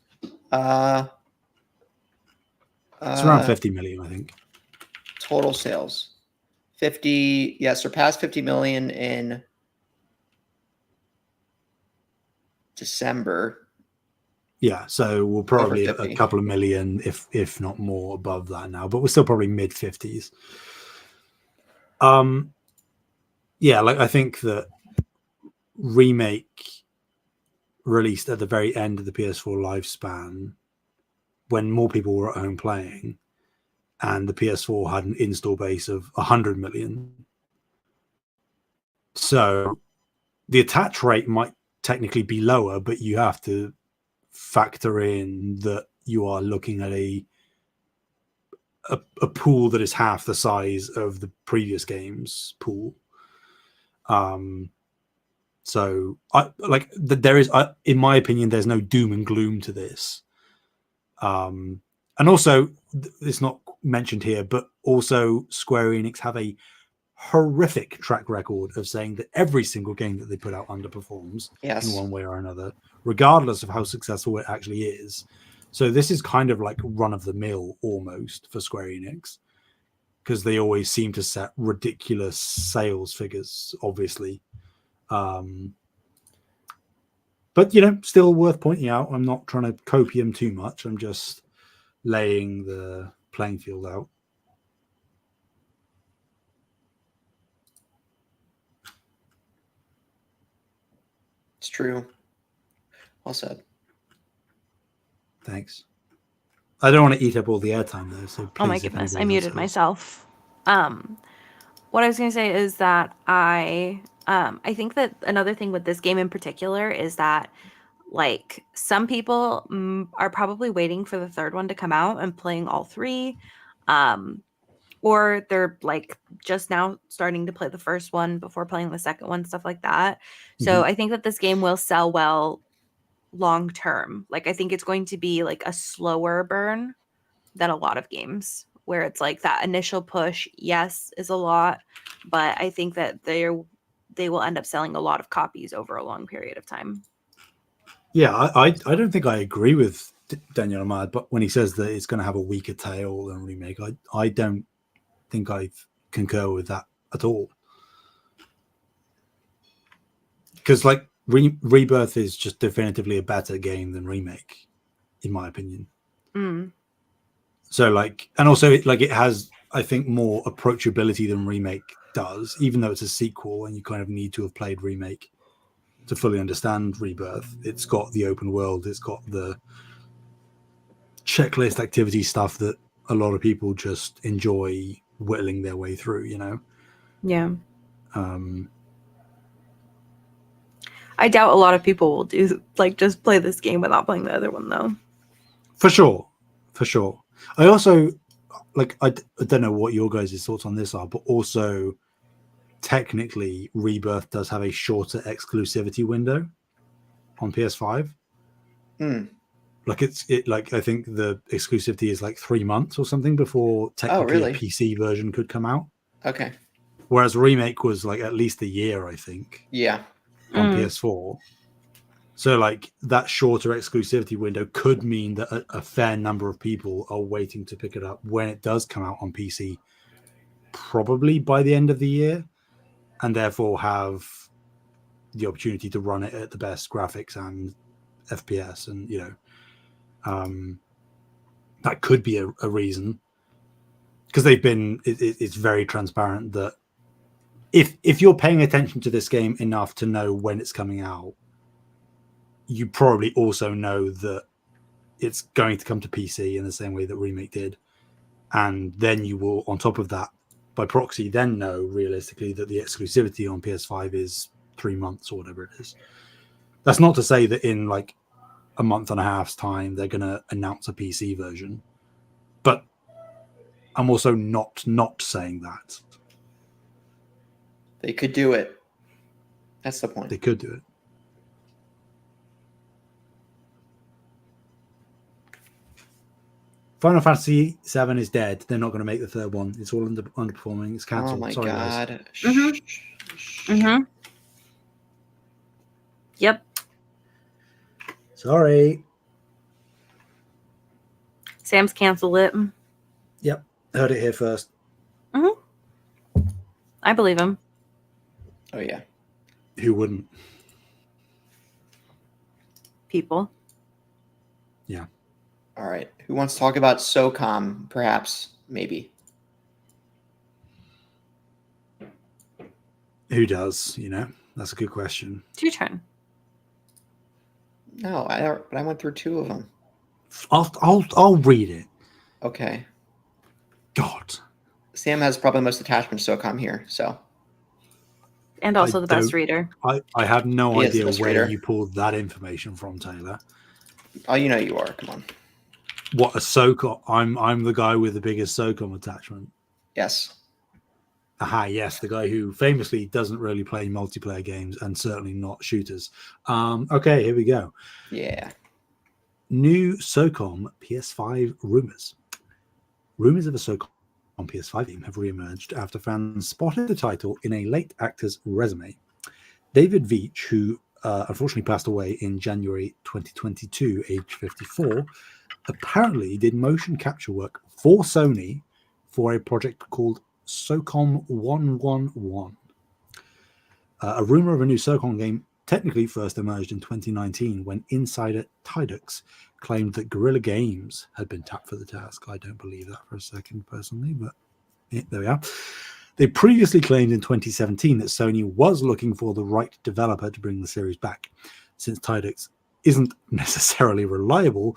It's around 50 million, I think. Total sales. 50, surpassed 50 million in December. Yeah, so we're probably a couple of million, if not more, above that now, but we're still probably mid 50s. Yeah, like I think that Remake released at the very end of the PS4 lifespan when more people were at home playing, and the PS4 had an install base of 100 million. So the attach rate might technically be lower, but you have to factor in that you are looking at a pool that is half the size of the previous game's pool. So there is, in my opinion, there's no doom and gloom to this. And also, it's not mentioned here, but also Square Enix have a horrific track record of saying that every single game that they put out underperforms in one way or another, regardless of how successful it actually is. So this is kind of like run of the mill almost for Square Enix, because they always seem to set ridiculous sales figures, obviously. But, still worth pointing out. I'm not trying to copium too much. I'm just laying the playing field out. It's true. Well said. Thanks. I don't want to eat up all the airtime though. So please, oh my goodness, I muted myself. What I was going to say is that I think that another thing with this game in particular is that, like, some people are probably waiting for the third one to come out and playing all three, or they're like just now starting to play the first one before playing the second one, stuff like that. So I think that this game will sell well long term. Like, I think it's going to be like a slower burn than a lot of games, where it's like that initial push, yes, is a lot, but I think that they will end up selling a lot of copies over a long period of time. Yeah, I don't think I agree with Daniel Ahmad, but when he says that it's going to have a weaker tail than Remake, I don't think I concur with that at all. Because like Rebirth is just definitively a better game than Remake, in my opinion. So like, and also it has, I think, more approachability than Remake does, even though it's a sequel and you kind of need to have played Remake to fully understand Rebirth. It's got the open world, it's got the checklist activity stuff that a lot of people just enjoy whittling their way through, Yeah. I doubt a lot of people will do like just play this game without playing the other one though. For sure. I also like I don't know what your guys' thoughts on this are, but also technically Rebirth does have a shorter exclusivity window on PS5. Like like I think the exclusivity is like 3 months or something before technically really? a PC version could come out. Okay. Whereas Remake was like at least a year, I think. Yeah. On PS4. So like that shorter exclusivity window could mean that a fair number of people are waiting to pick it up when it does come out on PC, probably by the end of the year, and therefore have the opportunity to run it at the best graphics and FPS. And, that could be a reason, because it's very transparent that if you're paying attention to this game enough to know when it's coming out, you probably also know that it's going to come to PC in the same way that Remake did. And then you will, on top of that, by proxy, then know realistically that the exclusivity on PS5 is 3 months or whatever it is. That's not to say that in like a month and a half's time, they're going to announce a PC version. But I'm also not saying that. They could do it. That's the point. They could do it. Final Fantasy VII is dead. They're not going to make the third one. It's all underperforming. It's cancelled. Oh my Sorry, god. Yep. Sorry. Sam's canceled it. Yep. Heard it here first. I believe him. Oh yeah. Who wouldn't? People. Yeah. All right. Who wants to talk about SOCOM? Perhaps. Maybe. Who does? That's a good question. It's your turn. No, but I went through 2 of them. I'll read it. Okay. God. Sam has probably the most attachment to SOCOM here, so. And also the best reader. I have no He is idea the best where reader. you pulled that information from, Taylor. Oh, you know you are. Come on. What, a SOCOM? I'm the guy with the biggest SOCOM attachment. Yes. Aha, yes, the guy who famously doesn't really play multiplayer games and certainly not shooters. Okay, here we go. Yeah. New SOCOM PS5 rumors. Rumors of a SOCOM PS5 game have re-emerged after fans spotted the title in a late actor's resume. David Veitch, who unfortunately passed away in January 2022, aged 54, apparently did motion capture work for Sony for a project called SOCOM 111. A rumor of a new SOCOM game technically first emerged in 2019 when insider Tidux claimed that Guerrilla Games had been tapped for the task. I don't believe that for a second personally, but yeah, there we are. They previously claimed in 2017 that Sony was looking for the right developer to bring the series back. Since Tidux isn't necessarily reliable,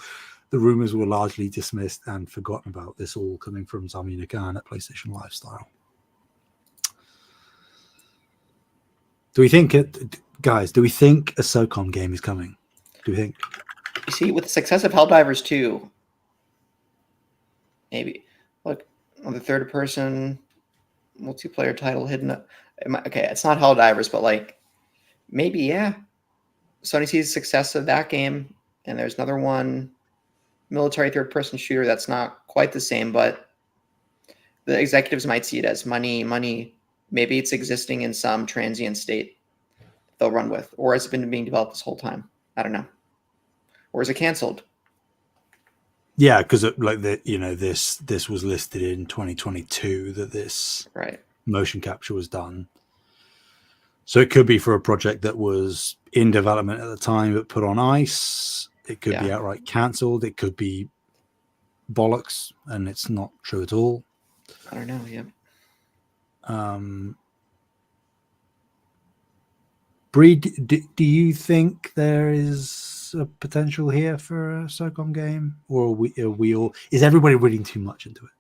the rumors were largely dismissed and forgotten about. This all coming from Zamina Khan at PlayStation Lifestyle. Do we think guys, do we think a SOCOM game is coming? Do we think? You see, with the success of Helldivers 2, maybe. Look, on the third-person multiplayer title hidden up. Okay, it's not Helldivers, but like, maybe, yeah. Sony sees the success of that game, and there's another one, military third-person shooter that's not quite the same, but the executives might see it as money. Maybe it's existing in some transient state they'll run with, or has it been being developed this whole time? I don't know. Or is it canceled? Yeah, because like this was listed in 2022 that this motion capture was done. So it could be for a project that was in development at the time but put on ice. It could be outright cancelled. It could be bollocks, and it's not true at all. I don't know. Yeah. Bree, do you think there is a potential here for a SOCOM game, or are we all? Is everybody reading too much into it?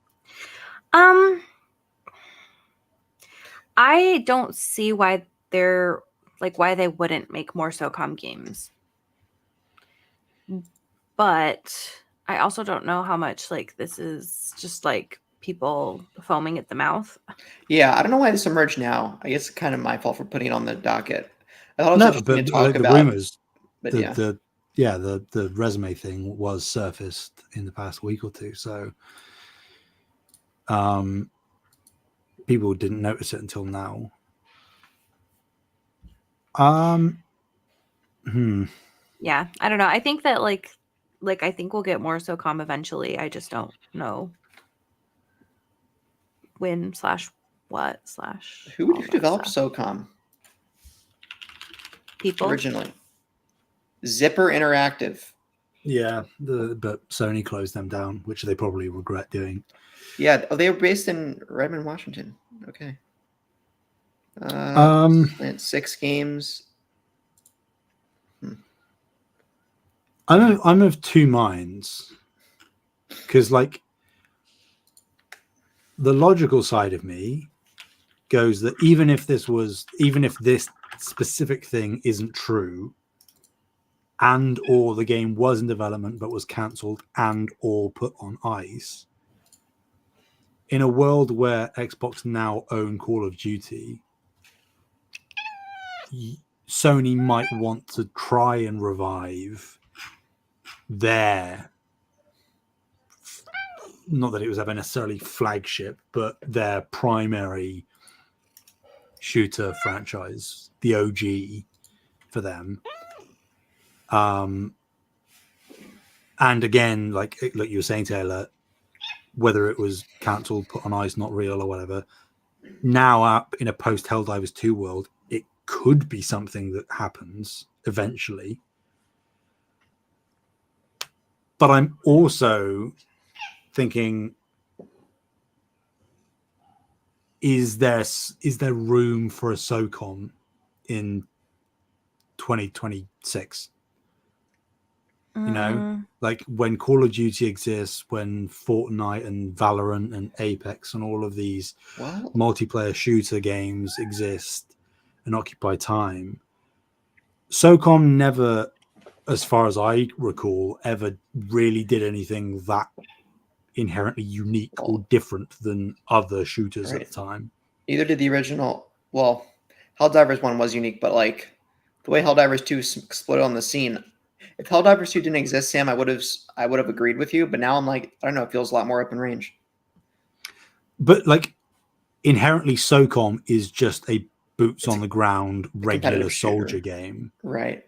I don't see why they're like why they wouldn't make more SOCOM games. But I also don't know how much like this is just like people foaming at the mouth. Yeah, I don't know why this emerged now. I guess it's kind of my fault for putting it on the docket. I thought it was No, interesting but to talk like the about. rumors, But the the resume thing was surfaced in the past week or two, so people didn't notice it until now. Yeah, I don't know. I think that like I think we'll get more SOCOM eventually. I just don't know when / what / who all that developed stuff. SOCOM People. originally? Zipper Interactive. Yeah, but Sony closed them down, which they probably regret doing. Yeah, they were based in Redmond, Washington. Okay. 6 games. I'm of two minds, because like the logical side of me goes that even if this specific thing isn't true, and or the game was in development but was cancelled and or put on ice, in a world where Xbox now own Call of Duty, Sony might want to try and revive their, not that it was ever necessarily flagship, but their primary shooter franchise, the OG for them. And again, like you were saying, Taylor, whether it was cancelled, put on ice, not real, or whatever, now up in a post Helldivers 2 world, it could be something that happens eventually. But I'm also thinking, is there room for a SOCOM in 2026? You know, like when Call of Duty exists, when Fortnite and Valorant and Apex and all of these multiplayer shooter games exist and occupy time, SOCOM never, as far as I recall, ever really did anything that inherently unique or different than other shooters at the time. Neither did the original. Well, Helldivers 1 was unique, but like the way Helldivers 2 exploded on the scene. If Helldivers 2 didn't exist, Sam, I would have agreed with you. But now I'm like, I don't know, it feels a lot more open range. But like inherently, SOCOM is just a boots on the ground regular soldier game, right?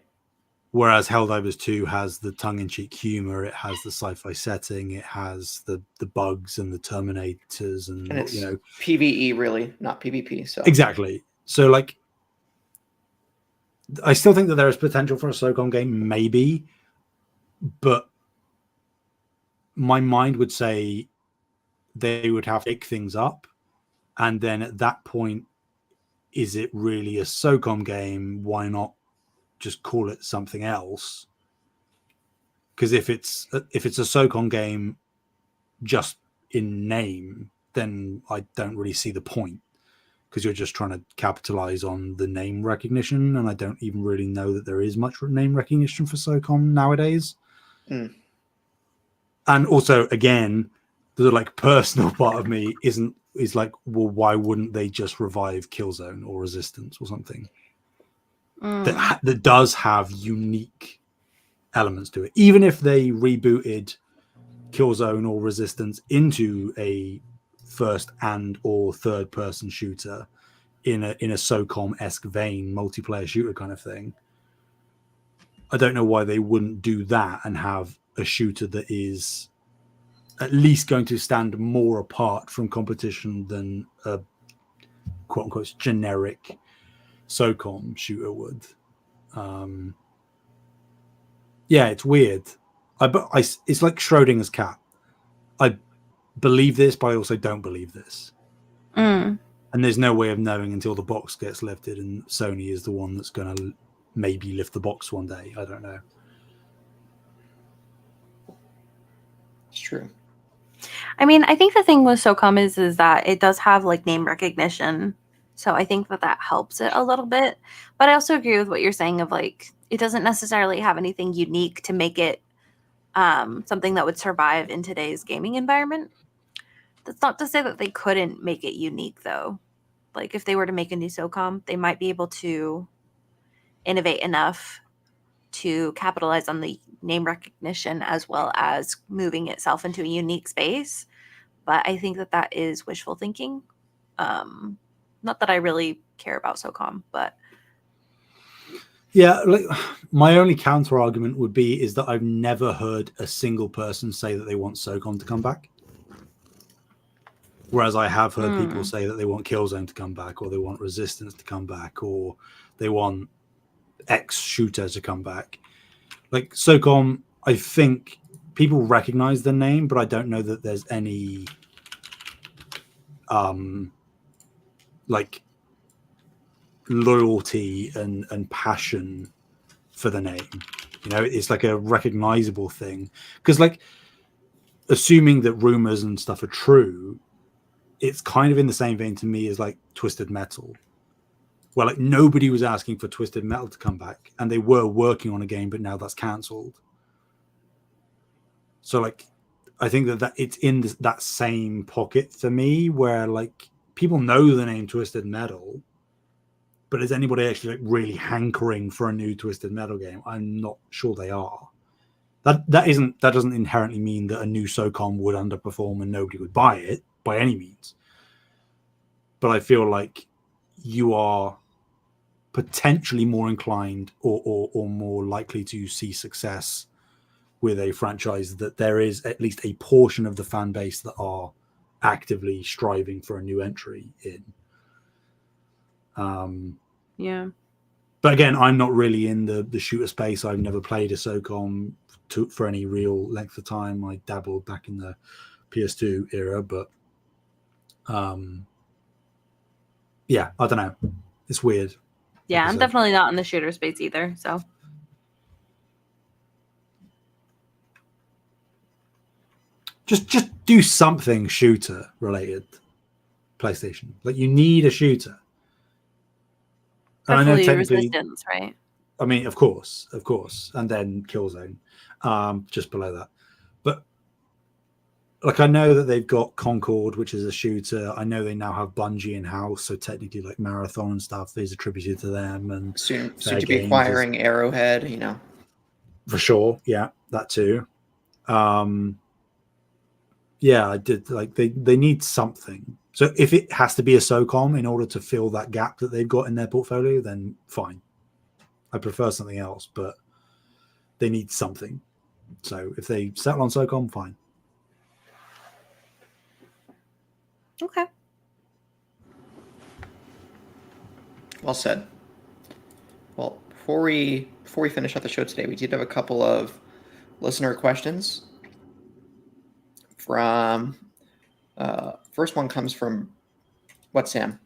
Whereas Helldivers 2 has the tongue-in-cheek humor, it has the sci-fi setting, it has the bugs and the Terminators, and it's, you know, PvE really, not PvP. So exactly. So like, I still think that there is potential for a SOCOM game, maybe, but my mind would say they would have to pick things up, and then at that point, is it really a SOCOM game? Why not just call it something else? Because if it's a SOCOM game just in name, then I don't really see the point, because you're just trying to capitalize on the name recognition, and I don't even really know that there is much name recognition for SOCOM nowadays. And also, again, the like personal part of me is like, well, why wouldn't they just revive Killzone or Resistance or something that does have unique elements to it? Even if they rebooted Killzone or Resistance into a first and or third person shooter in a SOCOM-esque vein, multiplayer shooter kind of thing, I don't know why they wouldn't do that and have a shooter that is at least going to stand more apart from competition than a quote unquote generic SOCOM shooter would. Yeah, it's weird. It's like Schrodinger's cat. I believe this, but I also don't believe this. And there's no way of knowing until the box gets lifted, and Sony is the one that's going to maybe lift the box one day. I don't know. It's true. I mean, I think the thing with SOCOM is that it does have like name recognition, So I think that helps it a little bit. But I also agree with what you're saying of like, it doesn't necessarily have anything unique to make it something that would survive in today's gaming environment. That's not to say that they couldn't make it unique, though. Like, if they were to make a new SOCOM, they might be able to innovate enough to capitalize on the name recognition as well as moving itself into a unique space. But I think that is wishful thinking. Not that I really care about SOCOM, but yeah, like my only counter argument would be is that I've never heard a single person say that they want SOCOM to come back. Whereas I have heard people say that they want Killzone to come back, or they want Resistance to come back, or they want X shooter to come back. Like SOCOM, I think people recognize the name, but I don't know that there's any like loyalty and passion for the name. You know, it's like a recognizable thing. Because like assuming that rumors and stuff are true, it's kind of in the same vein to me as like Twisted Metal. Well, like nobody was asking for Twisted Metal to come back, and they were working on a game, but now that's cancelled. So like, I think that it's in that same pocket for me, where like people know the name Twisted Metal, but is anybody actually like really hankering for a new Twisted Metal game? I'm not sure they are. That doesn't inherently mean that a new SOCOM would underperform and nobody would buy it by any means. But I feel like you are potentially more inclined or more likely to see success with a franchise that there is at least a portion of the fan base that are actively striving for a new entry in. Yeah. But again, I'm not really in the shooter space. I've never played a SOCOM for any real length of time. I dabbled back in the PS2 era, but yeah, I don't know. It's weird. Yeah, like I'm definitely not in the shooter space either. So just do something shooter related. PlayStation, like you need a shooter. And I know technically, Resistance, right? I mean, of course, and then Killzone, just below that. But like, I know that they've got Concord, which is a shooter. I know they now have Bungie in house, so technically, like Marathon and stuff is attributed to them. And soon to be acquiring Arrowhead, you know, for sure. Yeah, that too. Yeah, I did like they need something. So if it has to be a SOCOM in order to fill that gap that they've got in their portfolio, then fine. I prefer something else, but they need something. So if they settle on SOCOM, fine. Okay. Well said. Well, before we finish up the show today, we did have a couple of listener questions. From first one comes from what, Sam?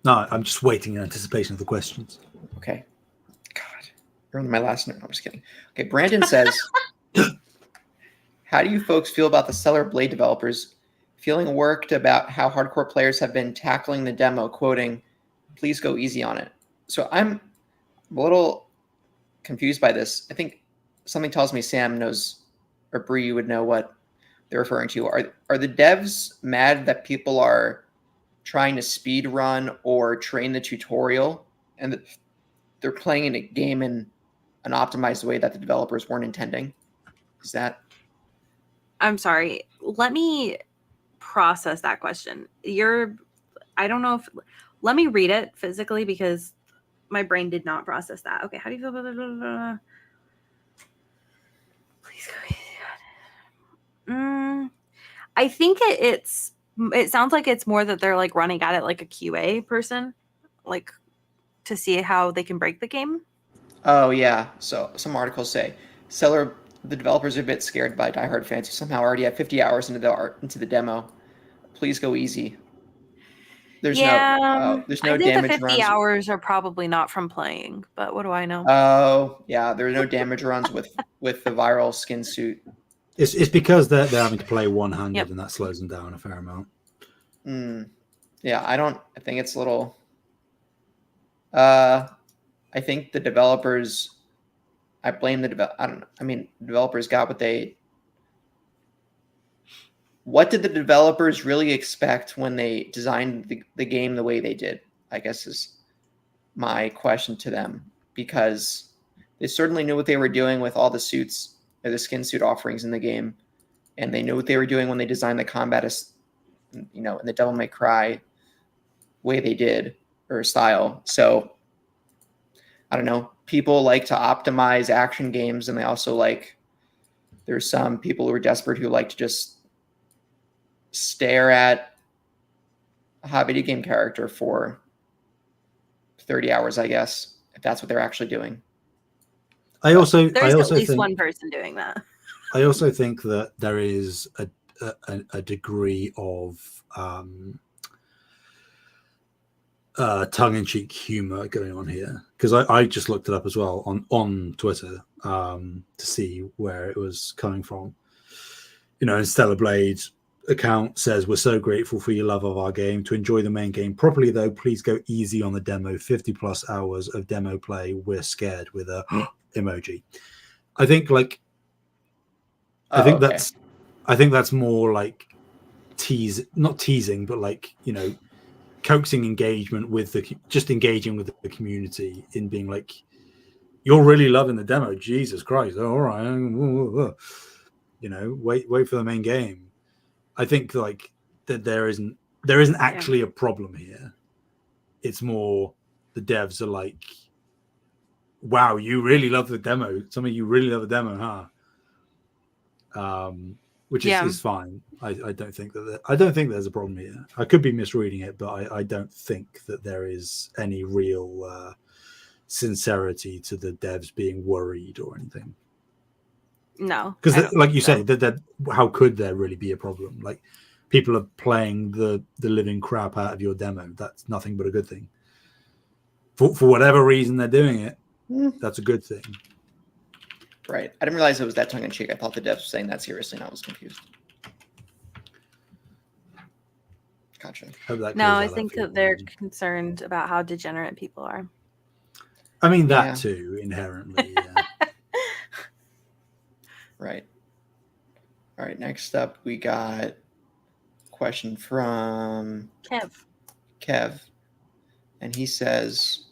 No, I'm just waiting in anticipation of the questions. Okay. God, you're on my last note. I'm just kidding. Okay, Brandon says, how do you folks feel about the Stellar Blade developers feeling worked about how hardcore players have been tackling the demo, quoting, "Please go easy on it"? So I'm a little confused by this. I think something tells me Sam knows, or Bree, you would know what they're referring to. Are the devs mad that people are trying to speed run or train the tutorial, and that they're playing in a game in an optimized way that the developers weren't intending? Is that? I'm sorry. Let me process that question. I don't know if. Let me read it physically because my brain did not process that. Okay, how do you feel about that? Please go easy on it. I think it sounds like it's more that they're like running at it like a QA person, like to see how they can break the game. Oh yeah. So some articles say the developers are a bit scared by diehard fans who somehow already have 50 hours into the demo. Please go easy. There's no I think damage the 50 runs. hours are probably not from playing, but what do I know? Oh yeah, there are no damage runs with the viral skin suit. It's because they're having to play one-handed, and that slows them down a fair amount. Yeah, I think it's a little. I think the developers. I blame the I don't know. I mean, developers got what they. What did the developers really expect when they designed the game the way they did? I guess is my question to them, because they certainly knew what they were doing with all the suits or the skin suit offerings in the game, and they knew what they were doing when they designed the combat, in the Devil May Cry way they did, or style. So I don't know. People like to optimize action games, and they also there's some people who are desperate who like to just stare at a hot video game character for 30 hours, I guess, if that's what they're actually doing. There's at least one person doing that. I also think that there is a degree of tongue-in-cheek humor going on here, because I just looked it up as well on Twitter to see where it was coming from. And Stellar Blade account says, "We're so grateful for your love of our game. To enjoy the main game properly, though, please go easy on the demo. 50 plus hours of demo play. We're scared," with a emoji. I think that's more like not teasing, but coaxing engagement with engaging with the community in being like, "You're really loving the demo, Jesus Christ, all right, wait for the main game." I think that there isn't actually a problem here. It's more the devs are like, "Wow, you really love the demo. Some of you really love the demo, huh?" Which is fine. I don't think there's a problem here. I could be misreading it, but I don't think that there is any real sincerity to the devs being worried or anything. No, because like you say, that how could there really be a problem? Like, people are playing the living crap out of your demo. That's nothing but a good thing. For whatever reason they're doing it, that's a good thing. Right. I didn't realize it was that tongue-in-cheek. I thought the devs were saying that seriously, and I was confused. Gotcha. No, I think that they're concerned about how degenerate people are. I mean, that too, inherently. Yeah. Right. All right. Next up, we got a question from Kev. And he says,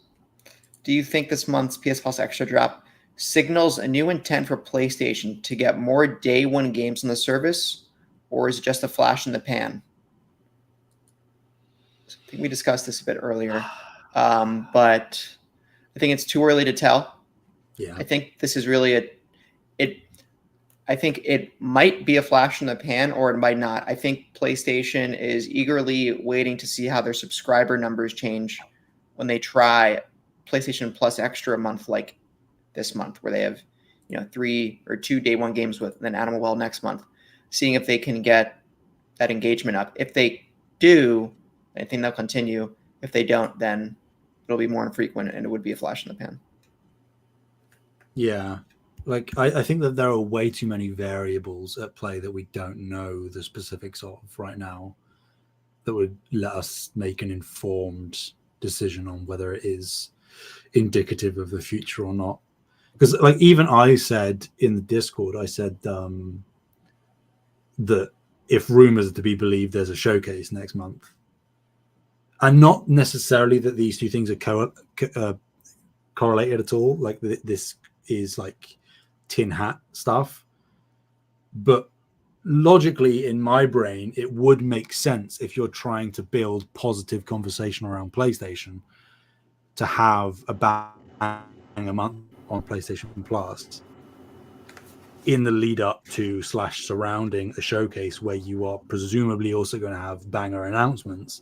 "Do you think this month's PS Plus Extra drop signals a new intent for PlayStation to get more day one games on the service, or is it just a flash in the pan?" I think we discussed this a bit earlier, but I think it's too early to tell. Yeah. I think this is really I think it might be a flash in the pan, or it might not. I think PlayStation is eagerly waiting to see how their subscriber numbers change when they try PlayStation Plus Extra a month like this month, where they have 3 or 2 day one games with then Animal Well next month, seeing if they can get that engagement up. If they do, I think they'll continue. If they don't, then it'll be more infrequent and it would be a flash in the pan. Yeah. I think that there are way too many variables at play that we don't know the specifics of right now that would let us make an informed decision on whether it is indicative of the future or not. Because even I said in the Discord, I said that if rumors are to be believed, there's a showcase next month. And not necessarily that these two things are correlated at all. This is tin hat stuff, but logically in my brain it would make sense, if you're trying to build positive conversation around PlayStation, to have a month on PlayStation Plus in the lead up to / surrounding a showcase where you are presumably also going to have banger announcements,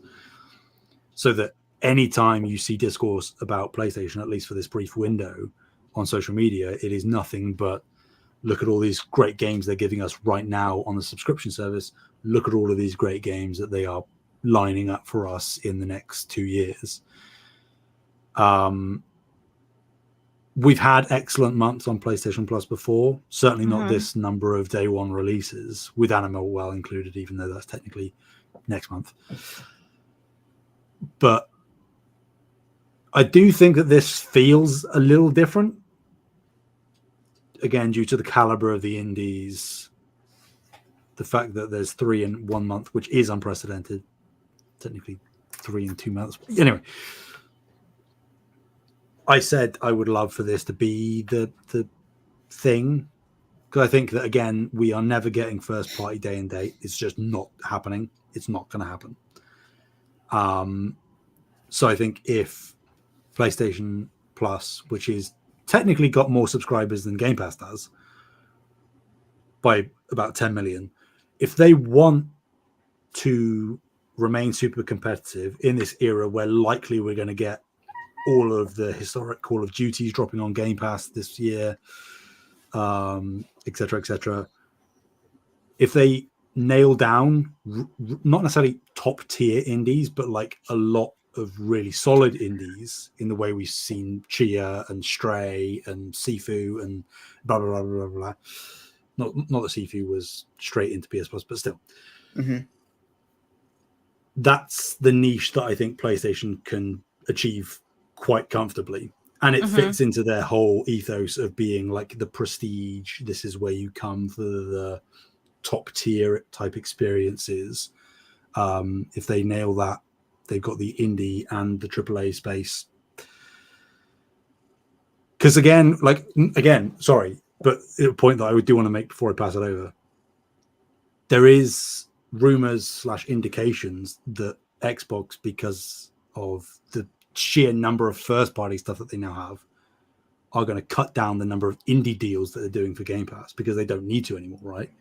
so that anytime you see discourse about PlayStation, at least for this brief window on social media, it is nothing but, look at all these great games they're giving us right now on the subscription service. Look at all of these great games that they are lining up for us in the next 2 years. We've had excellent months on PlayStation Plus before. Certainly not this number of day one releases, with Animal Well included, even though that's technically next month. But I do think that this feels a little different. Again, due to the caliber of the indies, the fact that there's 3 in 1 month, which is unprecedented. Technically 3 in 2 months. Anyway, I said I would love for this to be the thing, because I think that, again, we are never getting first party day and date. It's just not happening. It's not going to happen. So I think if PlayStation Plus, which is technically got more subscribers than Game Pass does by about 10 million, if they want to remain super competitive in this era where likely we're going to get all of the historic Call of Duties dropping on Game Pass this year, etc., etc. If they nail down not necessarily top tier indies, but like a lot of really solid indies in the way we've seen Chia and Stray and Sifu and blah blah blah blah blah. Not that Sifu was straight into PS Plus, but still. Mm-hmm. That's the niche that I think PlayStation can achieve quite comfortably. And it fits into their whole ethos of being like the prestige. This is where you come for the top tier type experiences. If they nail that, they've got the indie and the AAA space. Because again, sorry, but a point that I do want to make before I pass it over. There is rumors / indications that Xbox, because of the sheer number of first party stuff that they now have, are going to cut down the number of indie deals that they're doing for Game Pass, because they don't need to anymore, right?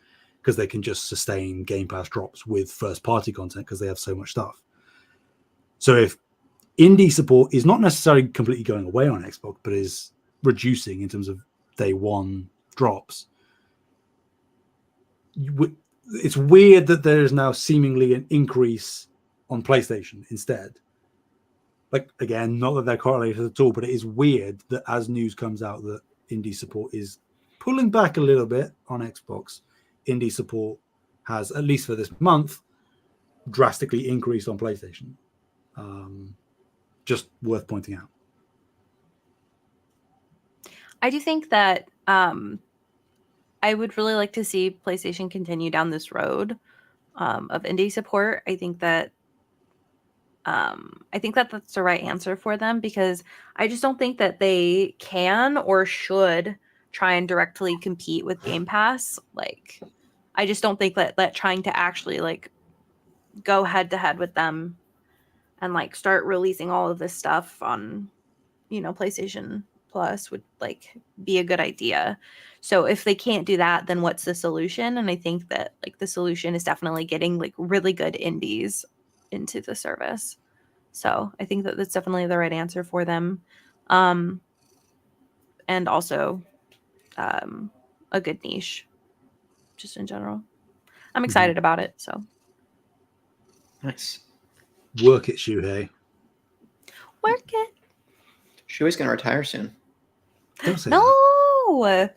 Because they can just sustain Game Pass drops with first party content because they have so much stuff. So if indie support is not necessarily completely going away on Xbox, but is reducing in terms of day one drops, it's weird that there is now seemingly an increase on PlayStation instead. Like, again, not that they're correlated at all, but it is weird that as news comes out that indie support is pulling back a little bit on Xbox, indie support has, at least for this month, drastically increased on PlayStation. Just worth pointing out. I do think that I would really like to see PlayStation continue down this road of indie support. I think that that's the right answer for them, because I just don't think that they can or should try and directly compete with Game Pass. Like, I just don't think that trying to actually like go head to head with them and like start releasing all of this stuff on, PlayStation Plus would like be a good idea. So if they can't do that, then what's the solution? And I think that like the solution is definitely getting like really good indies into the service. So I think that that's definitely the right answer for them. And also a good niche just in general. I'm excited about it. So Nice. Work it, Shuhei. Work it. Shuei's going to retire soon. Don't say No. that.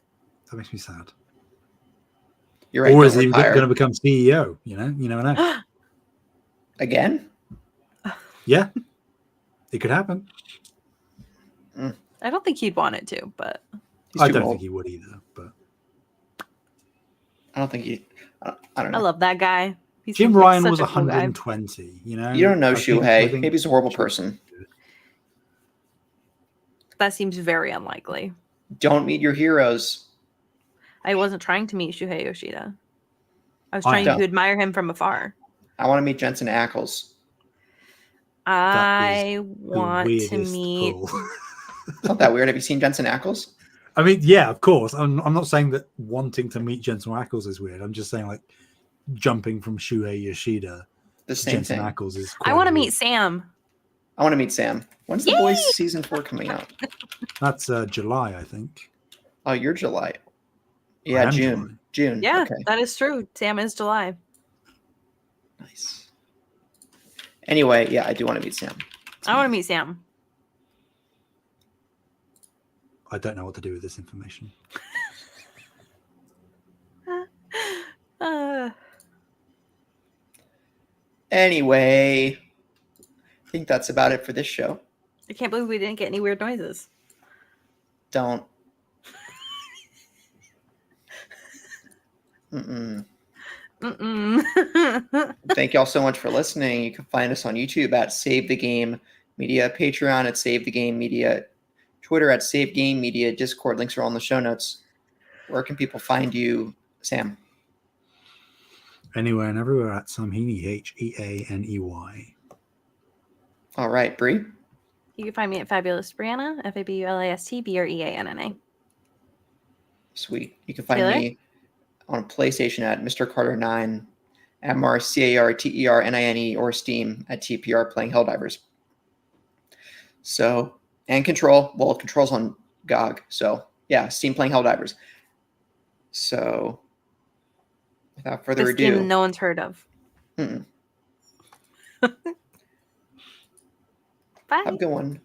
That makes me sad. You're right. Or Don't is he retire. going to become CEO? You never know. Again? Yeah, it could happen. I don't think he'd want it to, but He's I too don't old. think he would either. But I don't think he. I don't know. I love that guy. He's Jim like Ryan such was a cool guy. 120. You don't know I Shuhei. think Maybe he's a horrible person. That seems very unlikely. Don't meet your heroes. I wasn't trying to meet Shuhei Yoshida. I was I trying don't. to admire him from afar. I want to meet Jensen Ackles. I The want to weirdest meet. pull. It's not that weird. Have you seen Jensen Ackles? I mean, yeah, of course. I'm not saying that wanting to meet Jensen Ackles is weird. I'm just saying, like, jumping from Shuhei Yoshida The to same Jensen thing. Ackles is I want to weird. meet Sam. I want to meet Sam. When's The Yay! Boys season 4 coming out? That's July, I think. Oh, you're July. I Yeah, am June. July. June. Yeah, Okay. that is true. Sam is July. Nice. Anyway, yeah, I do want to meet Sam. I want to meet Sam. I don't know what to do with this information. Anyway, think that's about it for this show. I can't believe we didn't get any weird noises. Don't. Mm-mm. Mm-mm. Thank y'all so much for listening. You can find us on YouTube at Save the Game Media, Patreon at Save the Game Media, Twitter at Save Game Media, Discord links are all in the show notes. Where can people find you, Sam? Anywhere and everywhere at Samheaney, Heaney. All right, Bree. You can find me at Fabulous Brianna, FABULASTBREANNA. Sweet. You can find Taylor? me on PlayStation at Mr. Carter 9, at Mars CARTERNINE, or Steam at TPR playing Helldivers. So, and Control. Well, Control's on GOG. So, yeah, Steam playing Helldivers. So, without further This ado. game no one's heard of. Mm-mm. Bye. Have a good one.